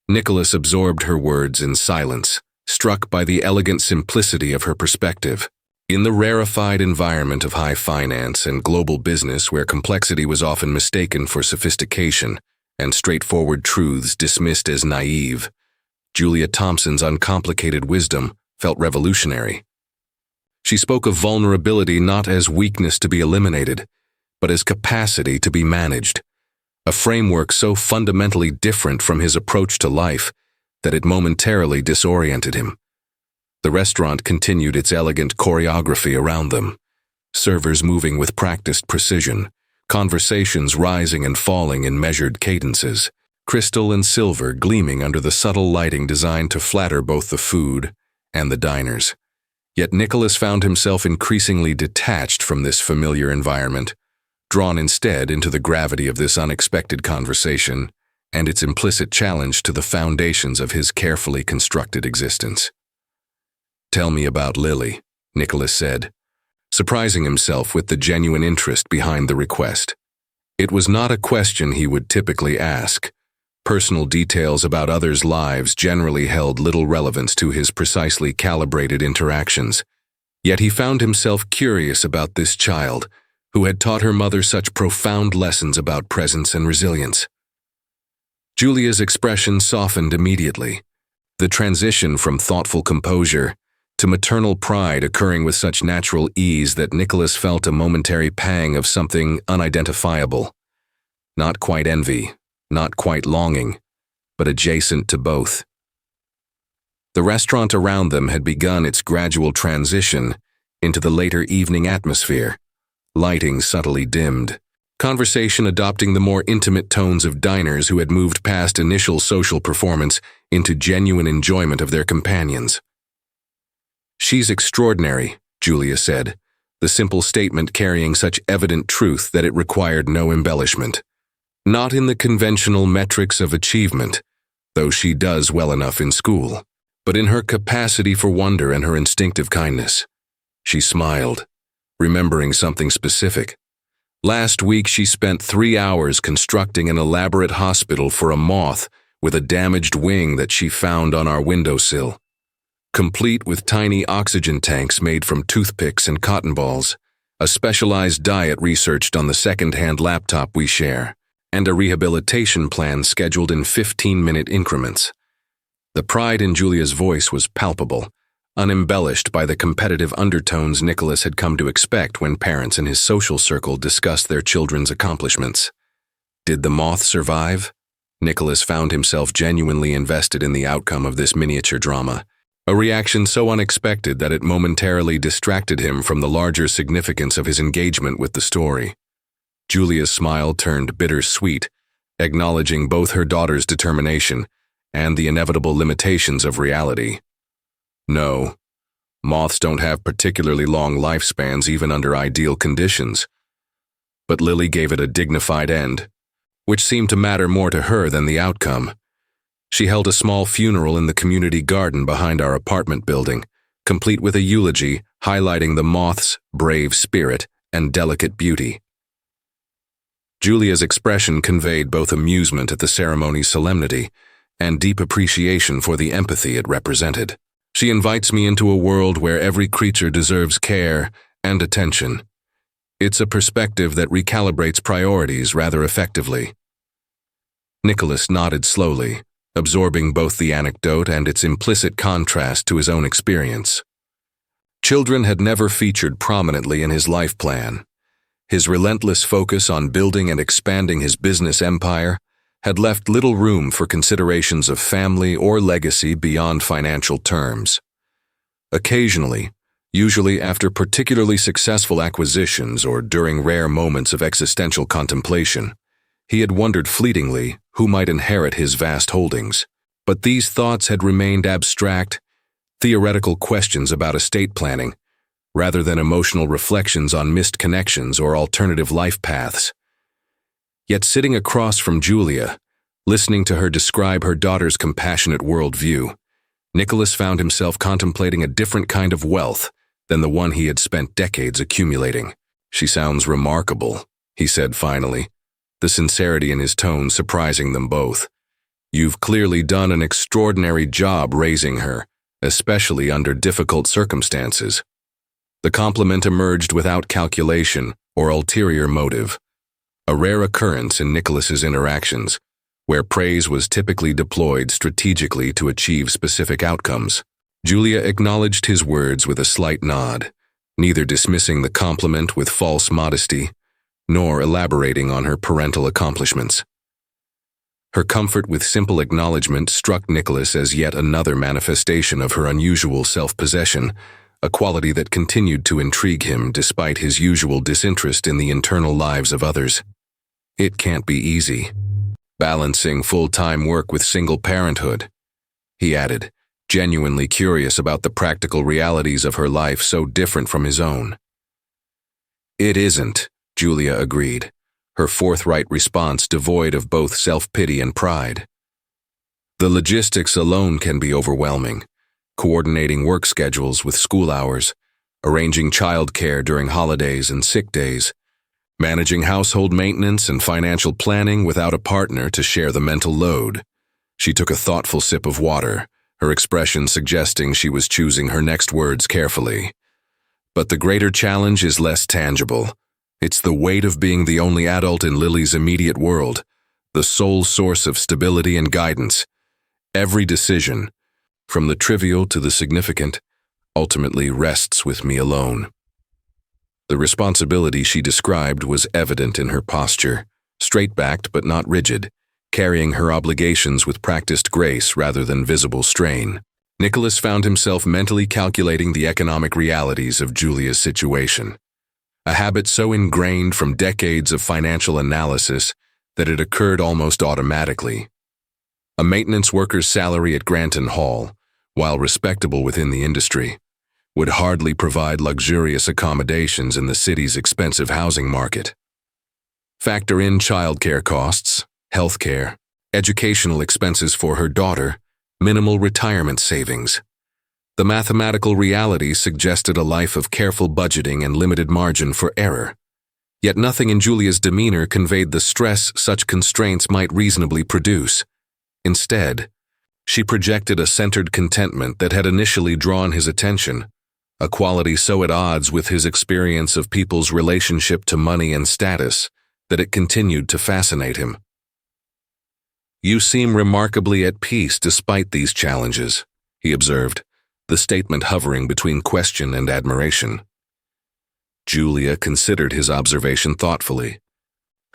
Nicholas absorbed her words in silence, struck by the elegant simplicity of her perspective. In the rarefied environment of high finance and global business where complexity was often mistaken for sophistication and straightforward truths dismissed as naive, Julia Thompson's uncomplicated wisdom felt revolutionary. She spoke of vulnerability not as weakness to be eliminated, but as capacity to be managed, a framework so fundamentally different from his approach to life that it momentarily disoriented him. The restaurant continued its elegant choreography around them, servers moving with practiced precision, conversations rising and falling in measured cadences, crystal and silver gleaming under the subtle lighting designed to flatter both the food and the diners. Yet Nicholas found himself increasingly detached from this familiar environment, drawn instead into the gravity of this unexpected conversation and its implicit challenge to the foundations of his carefully constructed existence. "Tell me about Lily," Nicholas said, surprising himself with the genuine interest behind the request. It was not a question he would typically ask. Personal details about others' lives generally held little relevance to his precisely calibrated interactions. Yet he found himself curious about this child, who had taught her mother such profound lessons about presence and resilience. Julia's expression softened immediately, the transition from thoughtful composure to maternal pride occurring with such natural ease that Nicholas felt a momentary pang of something unidentifiable. Not quite envy, not quite longing, but adjacent to both. The restaurant around them had begun its gradual transition into the later evening atmosphere, lighting subtly dimmed, conversation adopting the more intimate tones of diners who had moved past initial social performance into genuine enjoyment of their companions. "She's extraordinary," Julia said, the simple statement carrying such evident truth that it required no embellishment. Not in the conventional metrics of achievement, though she does well enough in school, but in her capacity for wonder and her instinctive kindness. She smiled, remembering something specific. Last week she spent 3 hours constructing an elaborate hospital for a moth with a damaged wing that she found on our windowsill, complete with tiny oxygen tanks made from toothpicks and cotton balls, a specialized diet researched on the second-hand laptop we share, and a rehabilitation plan scheduled in 15-minute increments. The pride in Julia's voice was palpable, unembellished by the competitive undertones Nicholas had come to expect when parents in his social circle discussed their children's accomplishments. Did the moth survive? Nicholas found himself genuinely invested in the outcome of this miniature drama, a reaction so unexpected that it momentarily distracted him from the larger significance of his engagement with the story. Julia's smile turned bittersweet, acknowledging both her daughter's determination and the inevitable limitations of reality. No, moths don't have particularly long lifespans even under ideal conditions. But Lily gave it a dignified end, which seemed to matter more to her than the outcome. She held a small funeral in the community garden behind our apartment building, complete with a eulogy highlighting the moth's brave spirit and delicate beauty. Julia's expression conveyed both amusement at the ceremony's solemnity and deep appreciation for the empathy it represented. She invites me into a world where every creature deserves care and attention. It's a perspective that recalibrates priorities rather effectively. Nicholas nodded slowly, absorbing both the anecdote and its implicit contrast to his own experience. Children had never featured prominently in his life plan. His relentless focus on building and expanding his business empire had left little room for considerations of family or legacy beyond financial terms. Occasionally, usually after particularly successful acquisitions or during rare moments of existential contemplation, he had wondered fleetingly who might inherit his vast holdings. But these thoughts had remained abstract, theoretical questions about estate planning, rather than emotional reflections on missed connections or alternative life paths. Yet sitting across from Julia, listening to her describe her daughter's compassionate worldview, Nicholas found himself contemplating a different kind of wealth than the one he had spent decades accumulating. "She sounds remarkable," he said finally, the sincerity in his tone surprising them both. "You've clearly done an extraordinary job raising her, especially under difficult circumstances." The compliment emerged without calculation or ulterior motive, a rare occurrence in Nicholas's interactions, where praise was typically deployed strategically to achieve specific outcomes. Julia acknowledged his words with a slight nod, neither dismissing the compliment with false modesty, nor elaborating on her parental accomplishments. Her comfort with simple acknowledgement struck Nicholas as yet another manifestation of her unusual self-possession, a quality that continued to intrigue him despite his usual disinterest in the internal lives of others. It can't be easy, balancing full-time work with single parenthood, he added, genuinely curious about the practical realities of her life so different from his own. "It isn't," Julia agreed, her forthright response devoid of both self-pity and pride. "The logistics alone can be overwhelming. Coordinating work schedules with school hours, arranging childcare during holidays and sick days, managing household maintenance and financial planning without a partner to share the mental load." She took a thoughtful sip of water, her expression suggesting she was choosing her next words carefully. "But the greater challenge is less tangible. It's the weight of being the only adult in Lily's immediate world, the sole source of stability and guidance. Every decision, from the trivial to the significant, ultimately rests with me alone." The responsibility she described was evident in her posture, straight-backed but not rigid, carrying her obligations with practiced grace rather than visible strain. Nicholas found himself mentally calculating the economic realities of Julia's situation. a habit so ingrained from decades of financial analysis that it occurred almost automatically. A maintenance worker's salary at Granton Hall, while respectable within the industry, would hardly provide luxurious accommodations in the city's expensive housing market. Factor in childcare costs, healthcare, educational expenses for her daughter, minimal retirement savings. The mathematical reality suggested a life of careful budgeting and limited margin for error. Yet nothing in Julia's demeanor conveyed the stress such constraints might reasonably produce. Instead, she projected a centered contentment that had initially drawn his attention, a quality so at odds with his experience of people's relationship to money and status that it continued to fascinate him. "You seem remarkably at peace despite these challenges," he observed, the statement hovering between question and admiration. Julia considered his observation thoughtfully,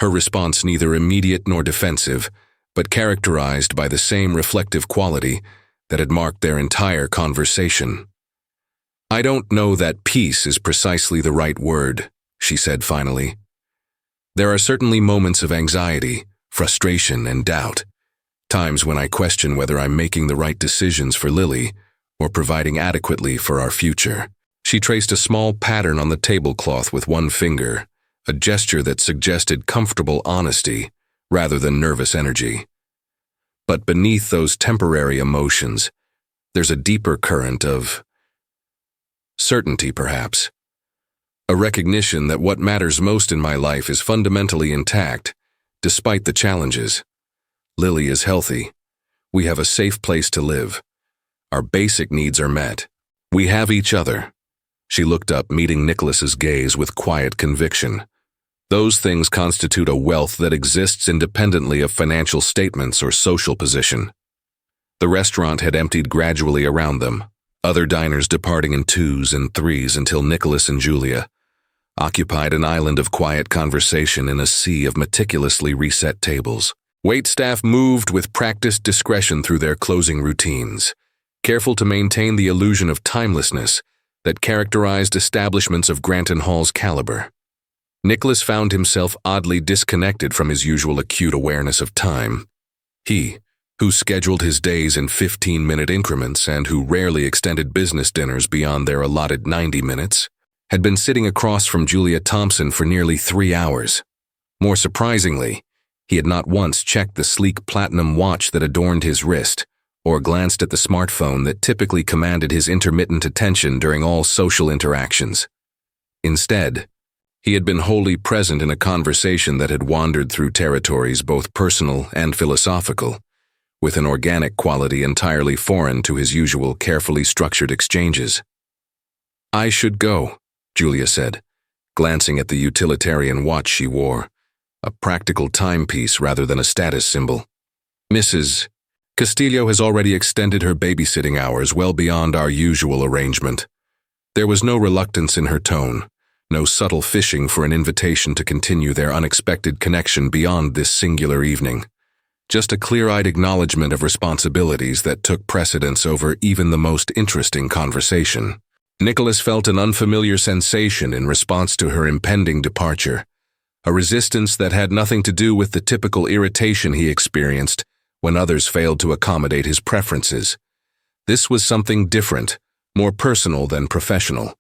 her response neither immediate nor defensive, but characterized by the same reflective quality that had marked their entire conversation. "I don't know that peace is precisely the right word," she said finally. "There are certainly moments of anxiety, frustration, and doubt, times when I question whether I'm making the right decisions for Lily or providing adequately for our future." She traced a small pattern on the tablecloth with one finger, a gesture that suggested comfortable honesty rather than nervous energy. But beneath those temporary emotions, there's a deeper current of certainty, perhaps. A recognition that what matters most in my life is fundamentally intact, despite the challenges. Lily is healthy. We have a safe place to live. Our basic needs are met. We have each other. She looked up, meeting Nicholas's gaze with quiet conviction. Those things constitute a wealth that exists independently of financial statements or social position. The restaurant had emptied gradually around them, other diners departing in twos and threes until Nicholas and Julia occupied an island of quiet conversation in a sea of meticulously reset tables. Waitstaff moved with practiced discretion through their closing routines, careful to maintain the illusion of timelessness that characterized establishments of Granton Hall's caliber. Nicholas found himself oddly disconnected from his usual acute awareness of time. He, who scheduled his days in 15-minute increments and who rarely extended business dinners beyond their allotted 90 minutes, had been sitting across from Julia Thompson for nearly 3 hours. More surprisingly, he had not once checked the sleek platinum watch that adorned his wrist, or glanced at the smartphone that typically commanded his intermittent attention during all social interactions. Instead, he had been wholly present in a conversation that had wandered through territories both personal and philosophical, with an organic quality entirely foreign to his usual carefully structured exchanges. "I should go," Julia said, glancing at the utilitarian watch she wore, a practical timepiece rather than a status symbol. "Mrs. Castillo has already extended her babysitting hours well beyond our usual arrangement." There was no reluctance in her tone, no subtle fishing for an invitation to continue their unexpected connection beyond this singular evening. Just a clear-eyed acknowledgement of responsibilities that took precedence over even the most interesting conversation. Nicholas felt an unfamiliar sensation in response to her impending departure, a resistance that had nothing to do with the typical irritation he experienced when others failed to accommodate his preferences. This was something different, more personal than professional.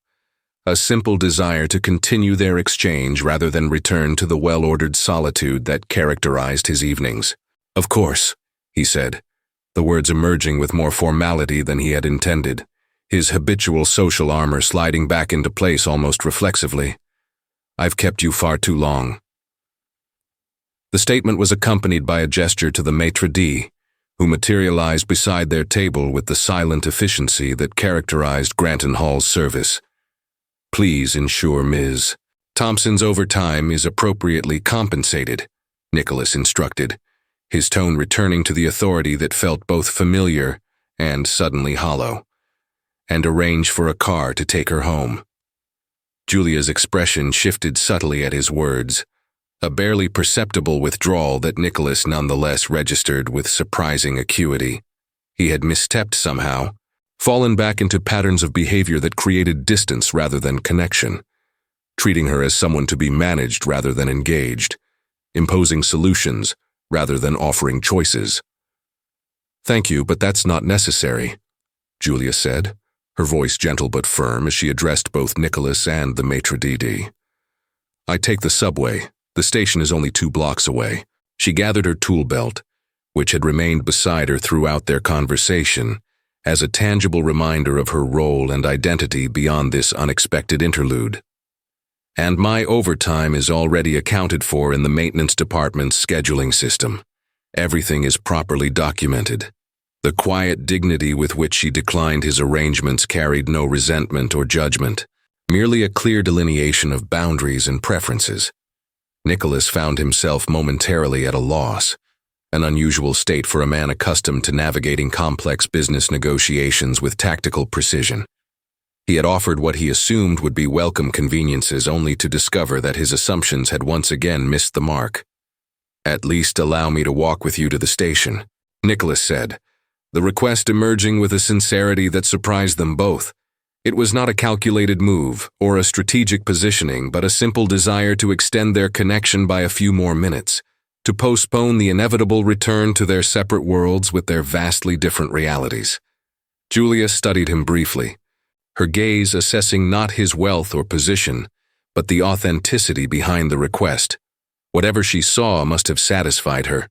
A simple desire to continue their exchange rather than return to the well-ordered solitude that characterized his evenings. "Of course," he said, the words emerging with more formality than he had intended, his habitual social armor sliding back into place almost reflexively. "I've kept you far too long." The statement was accompanied by a gesture to the maitre d', who materialized beside their table with the silent efficiency that characterized Granton Hall's service. "Please ensure Ms. Thompson's overtime is appropriately compensated," Nicholas instructed, his tone returning to the authority that felt both familiar and suddenly hollow. "And arrange for a car to take her home." Julia's expression shifted subtly at his words, a barely perceptible withdrawal that Nicholas nonetheless registered with surprising acuity. He had misstepped somehow, fallen back into patterns of behavior that created distance rather than connection. treating her as someone to be managed rather than engaged, imposing solutions rather than offering choices. "Thank you, but that's not necessary," Julia said, her voice gentle but firm as she addressed both Nicholas and the maitre d'. "I take the subway. The station is only 2 blocks away." She gathered her tool belt, which had remained beside her throughout their conversation, as a tangible reminder of her role and identity beyond this unexpected interlude. "And my overtime is already accounted for in the maintenance department's scheduling system. Everything is properly documented." The quiet dignity with which she declined his arrangements carried no resentment or judgment, merely a clear delineation of boundaries and preferences. Nicholas found himself momentarily at a loss, an unusual state for a man accustomed to navigating complex business negotiations with tactical precision. He had offered what he assumed would be welcome conveniences only to discover that his assumptions had once again missed the mark. "At least allow me to walk with you to the station," Nicholas said, the request emerging with a sincerity that surprised them both. It was not a calculated move or a strategic positioning, but a simple desire to extend their connection by a few more minutes, to postpone the inevitable return to their separate worlds with their vastly different realities. Julia studied him briefly, her gaze assessing not his wealth or position, but the authenticity behind the request. Whatever she saw must have satisfied her,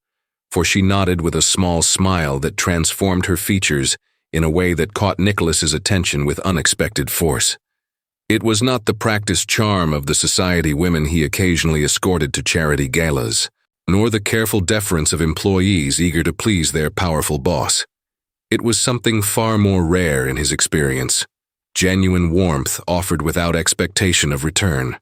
for she nodded with a small smile that transformed her features in a way that caught Nicholas's attention with unexpected force. It was not the practiced charm of the society women he occasionally escorted to charity galas, nor the careful deference of employees eager to please their powerful boss. It was something far more rare in his experience, genuine warmth offered without expectation of return.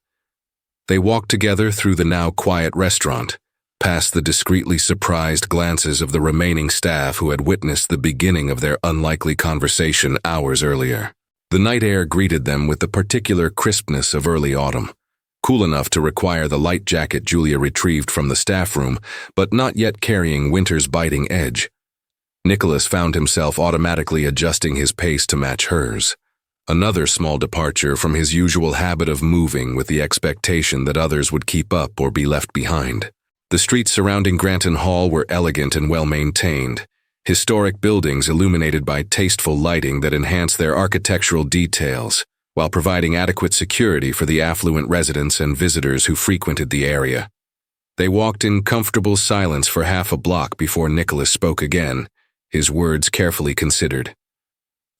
They walked together through the now quiet restaurant, past the discreetly surprised glances of the remaining staff who had witnessed the beginning of their unlikely conversation hours earlier. The night air greeted them with the particular crispness of early autumn, cool enough to require the light jacket Julia retrieved from the staff room, but not yet carrying winter's biting edge. Nicholas found himself automatically adjusting his pace to match hers, another small departure from his usual habit of moving with the expectation that others would keep up or be left behind. The streets surrounding Granton Hall were elegant and well-maintained, historic buildings illuminated by tasteful lighting that enhanced their architectural details, while providing adequate security for the affluent residents and visitors who frequented the area. They walked in comfortable silence for half a block before Nicholas spoke again, his words carefully considered.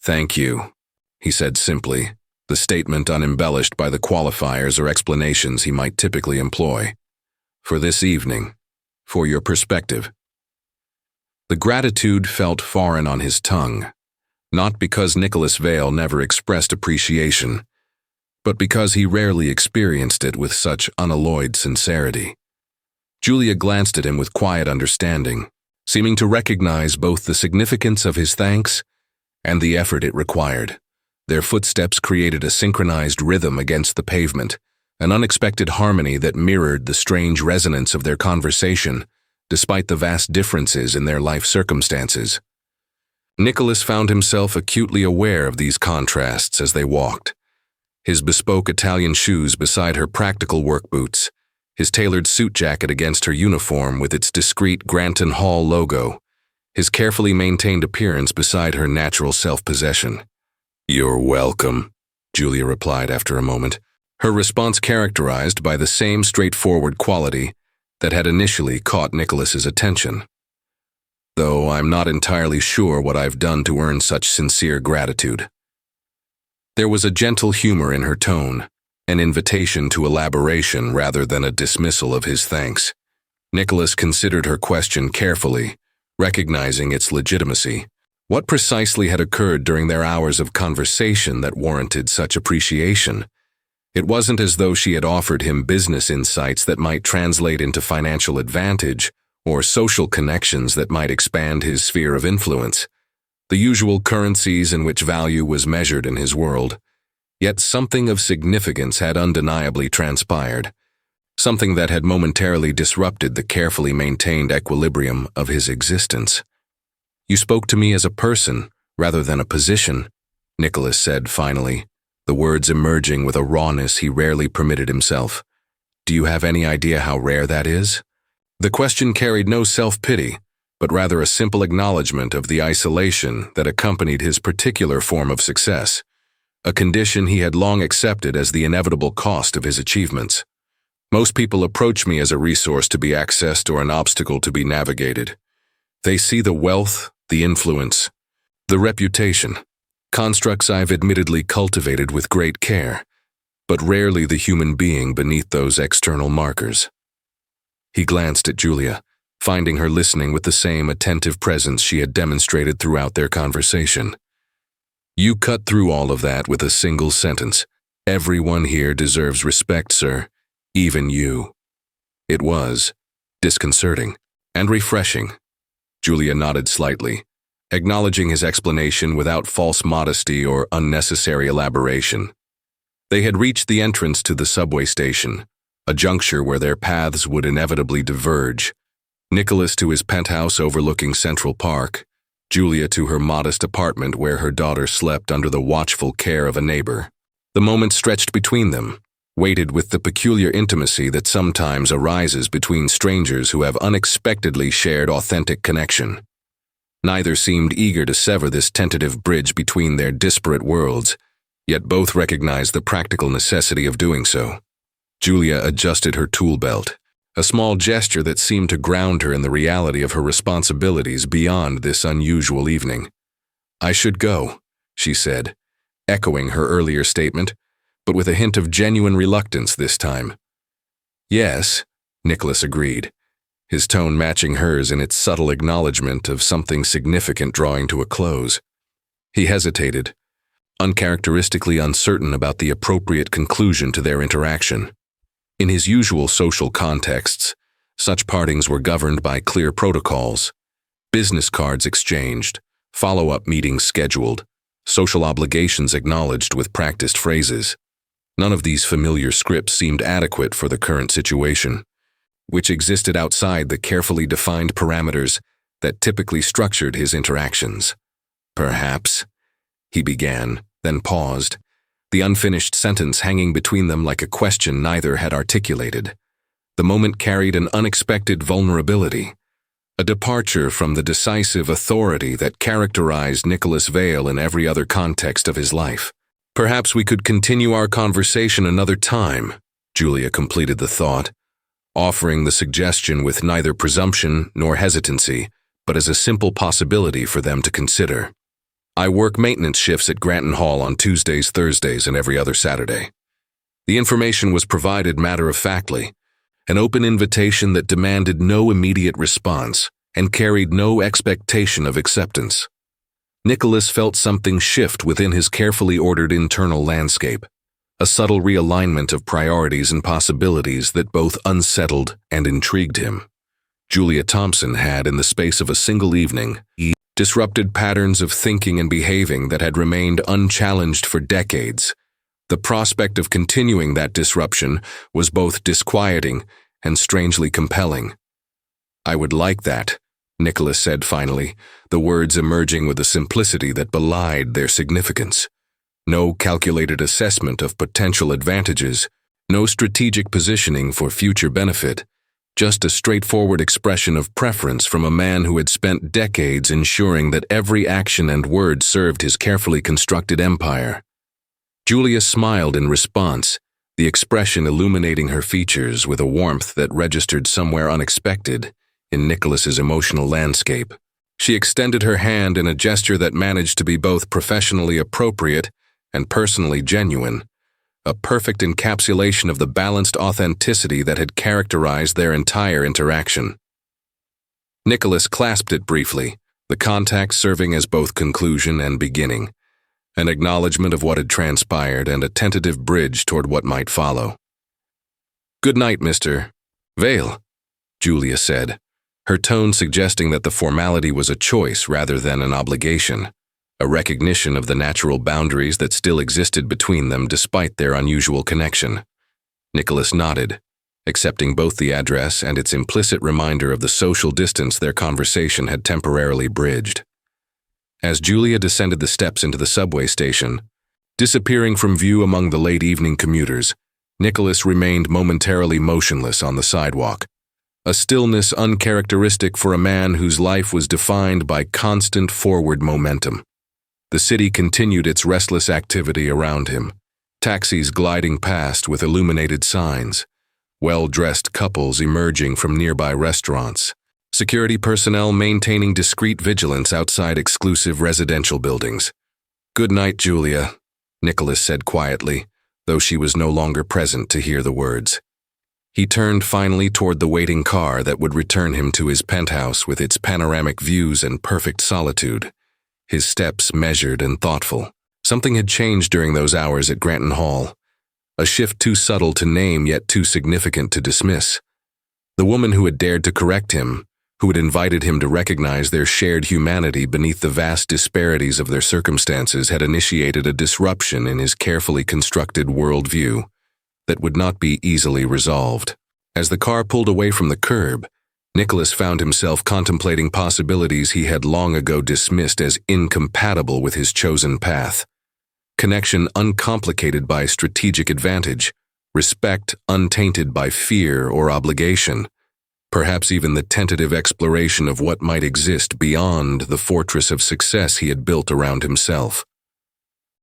"Thank you," he said simply, the statement unembellished by the qualifiers or explanations he might typically employ. "For this evening, for your perspective." The gratitude felt foreign on his tongue, not because Nicholas Vale never expressed appreciation, but because he rarely experienced it with such unalloyed sincerity. Julia glanced at him with quiet understanding, seeming to recognize both the significance of his thanks and the effort it required. Their footsteps created a synchronized rhythm against the pavement, an unexpected harmony that mirrored the strange resonance of their conversation, despite the vast differences in their life circumstances. Nicholas found himself acutely aware of these contrasts as they walked. His bespoke Italian shoes beside her practical work boots, his tailored suit jacket against her uniform with its discreet Granton Hall logo, his carefully maintained appearance beside her natural self-possession. "You're welcome," Julia replied after a moment, her response characterized by the same straightforward quality that had initially caught Nicholas's attention. "Though I'm not entirely sure what I've done to earn such sincere gratitude." There was a gentle humor in her tone, an invitation to elaboration rather than a dismissal of his thanks. Nicholas considered her question carefully, recognizing its legitimacy. What precisely had occurred during their hours of conversation that warranted such appreciation? It wasn't as though she had offered him business insights that might translate into financial advantage or social connections that might expand his sphere of influence, the usual currencies in which value was measured in his world. Yet something of significance had undeniably transpired, something that had momentarily disrupted the carefully maintained equilibrium of his existence. "You spoke to me as a person rather than a position," Nicholas said finally, the words emerging with a rawness he rarely permitted himself. "Do you have any idea how rare that is?" The question carried no self-pity, but rather a simple acknowledgement of the isolation that accompanied his particular form of success, a condition he had long accepted as the inevitable cost of his achievements. "Most people approach me as a resource to be accessed or an obstacle to be navigated. They see the wealth, the influence, the reputation, constructs I've admittedly cultivated with great care, but rarely the human being beneath those external markers." He glanced at Julia, finding her listening with the same attentive presence she had demonstrated throughout their conversation. "You cut through all of that with a single sentence. 'Everyone here deserves respect, sir, even you.'" It was disconcerting and refreshing. Julia nodded slightly, acknowledging his explanation without false modesty or unnecessary elaboration. They had reached the entrance to the subway station, a juncture where their paths would inevitably diverge. Nicholas to his penthouse overlooking Central Park, Julia to her modest apartment where her daughter slept under the watchful care of a neighbor. The moment stretched between them, weighted with the peculiar intimacy that sometimes arises between strangers who have unexpectedly shared authentic connection. Neither seemed eager to sever this tentative bridge between their disparate worlds, yet both recognized the practical necessity of doing so. Julia adjusted her tool belt, a small gesture that seemed to ground her in the reality of her responsibilities beyond this unusual evening. "I should go," she said, echoing her earlier statement, but with a hint of genuine reluctance this time. "Yes," Nicholas agreed, his tone matching hers in its subtle acknowledgement of something significant drawing to a close. He hesitated, uncharacteristically uncertain about the appropriate conclusion to their interaction. In his usual social contexts, such partings were governed by clear protocols: business cards exchanged, follow-up meetings scheduled, social obligations acknowledged with practiced phrases. None of these familiar scripts seemed adequate for the current situation, which existed outside the carefully defined parameters that typically structured his interactions. "Perhaps," he began, then paused, the unfinished sentence hanging between them like a question neither had articulated. The moment carried an unexpected vulnerability, a departure from the decisive authority that characterized Nicholas Vale in every other context of his life. "Perhaps we could continue our conversation another time," Julia completed the thought, offering the suggestion with neither presumption nor hesitancy, but as a simple possibility for them to consider. "I work maintenance shifts at Granton Hall on Tuesdays, Thursdays, and every other Saturday." The information was provided matter-of-factly, an open invitation that demanded no immediate response and carried no expectation of acceptance. Nicholas felt something shift within his carefully ordered internal landscape, a subtle realignment of priorities and possibilities that both unsettled and intrigued him. Julia Thompson had, in the space of a single evening, disrupted patterns of thinking and behaving that had remained unchallenged for decades. The prospect of continuing that disruption was both disquieting and strangely compelling. "I would like that," Nicholas said finally, the words emerging with a simplicity that belied their significance. No calculated assessment of potential advantages, no strategic positioning for future benefit, just a straightforward expression of preference from a man who had spent decades ensuring that every action and word served his carefully constructed empire. Julia smiled in response, the expression illuminating her features with a warmth that registered somewhere unexpected in Nicholas's emotional landscape. She extended her hand in a gesture that managed to be both professionally appropriate and personally genuine, a perfect encapsulation of the balanced authenticity that had characterized their entire interaction. Nicholas clasped it briefly, the contact serving as both conclusion and beginning, an acknowledgement of what had transpired and a tentative bridge toward what might follow. "Good night, Mr. Vale," Julia said, her tone suggesting that the formality was a choice rather than an obligation, a recognition of the natural boundaries that still existed between them despite their unusual connection. Nicholas nodded, accepting both the address and its implicit reminder of the social distance their conversation had temporarily bridged. As Julia descended the steps into the subway station, Disappearing from view among the late evening commuters, Nicholas remained momentarily motionless on the sidewalk, a stillness uncharacteristic for a man whose life was defined by constant forward momentum. The city continued its restless activity around him, taxis gliding past with illuminated signs, well-dressed couples emerging from nearby restaurants, security personnel maintaining discreet vigilance outside exclusive residential buildings. "Good night, Julia," Nicholas said quietly, though she was no longer present to hear the words. He turned finally toward the waiting car that would return him to his penthouse with its panoramic views and perfect solitude, his steps measured and thoughtful. Something had changed during those hours at Granton Hall, a shift too subtle to name yet too significant to dismiss. The woman who had dared to correct him, who had invited him to recognize their shared humanity beneath the vast disparities of their circumstances, had initiated a disruption in his carefully constructed worldview that would not be easily resolved. As the car pulled away from the curb, Nicholas found himself contemplating possibilities he had long ago dismissed as incompatible with his chosen path. Connection uncomplicated by strategic advantage, respect untainted by fear or obligation, perhaps even the tentative exploration of what might exist beyond the fortress of success he had built around himself.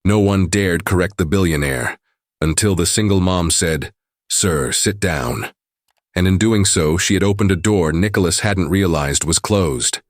No one dared correct the billionaire until the single mom said, "Sir, sit down." And in doing so, she had opened a door Nicholas hadn't realized was closed.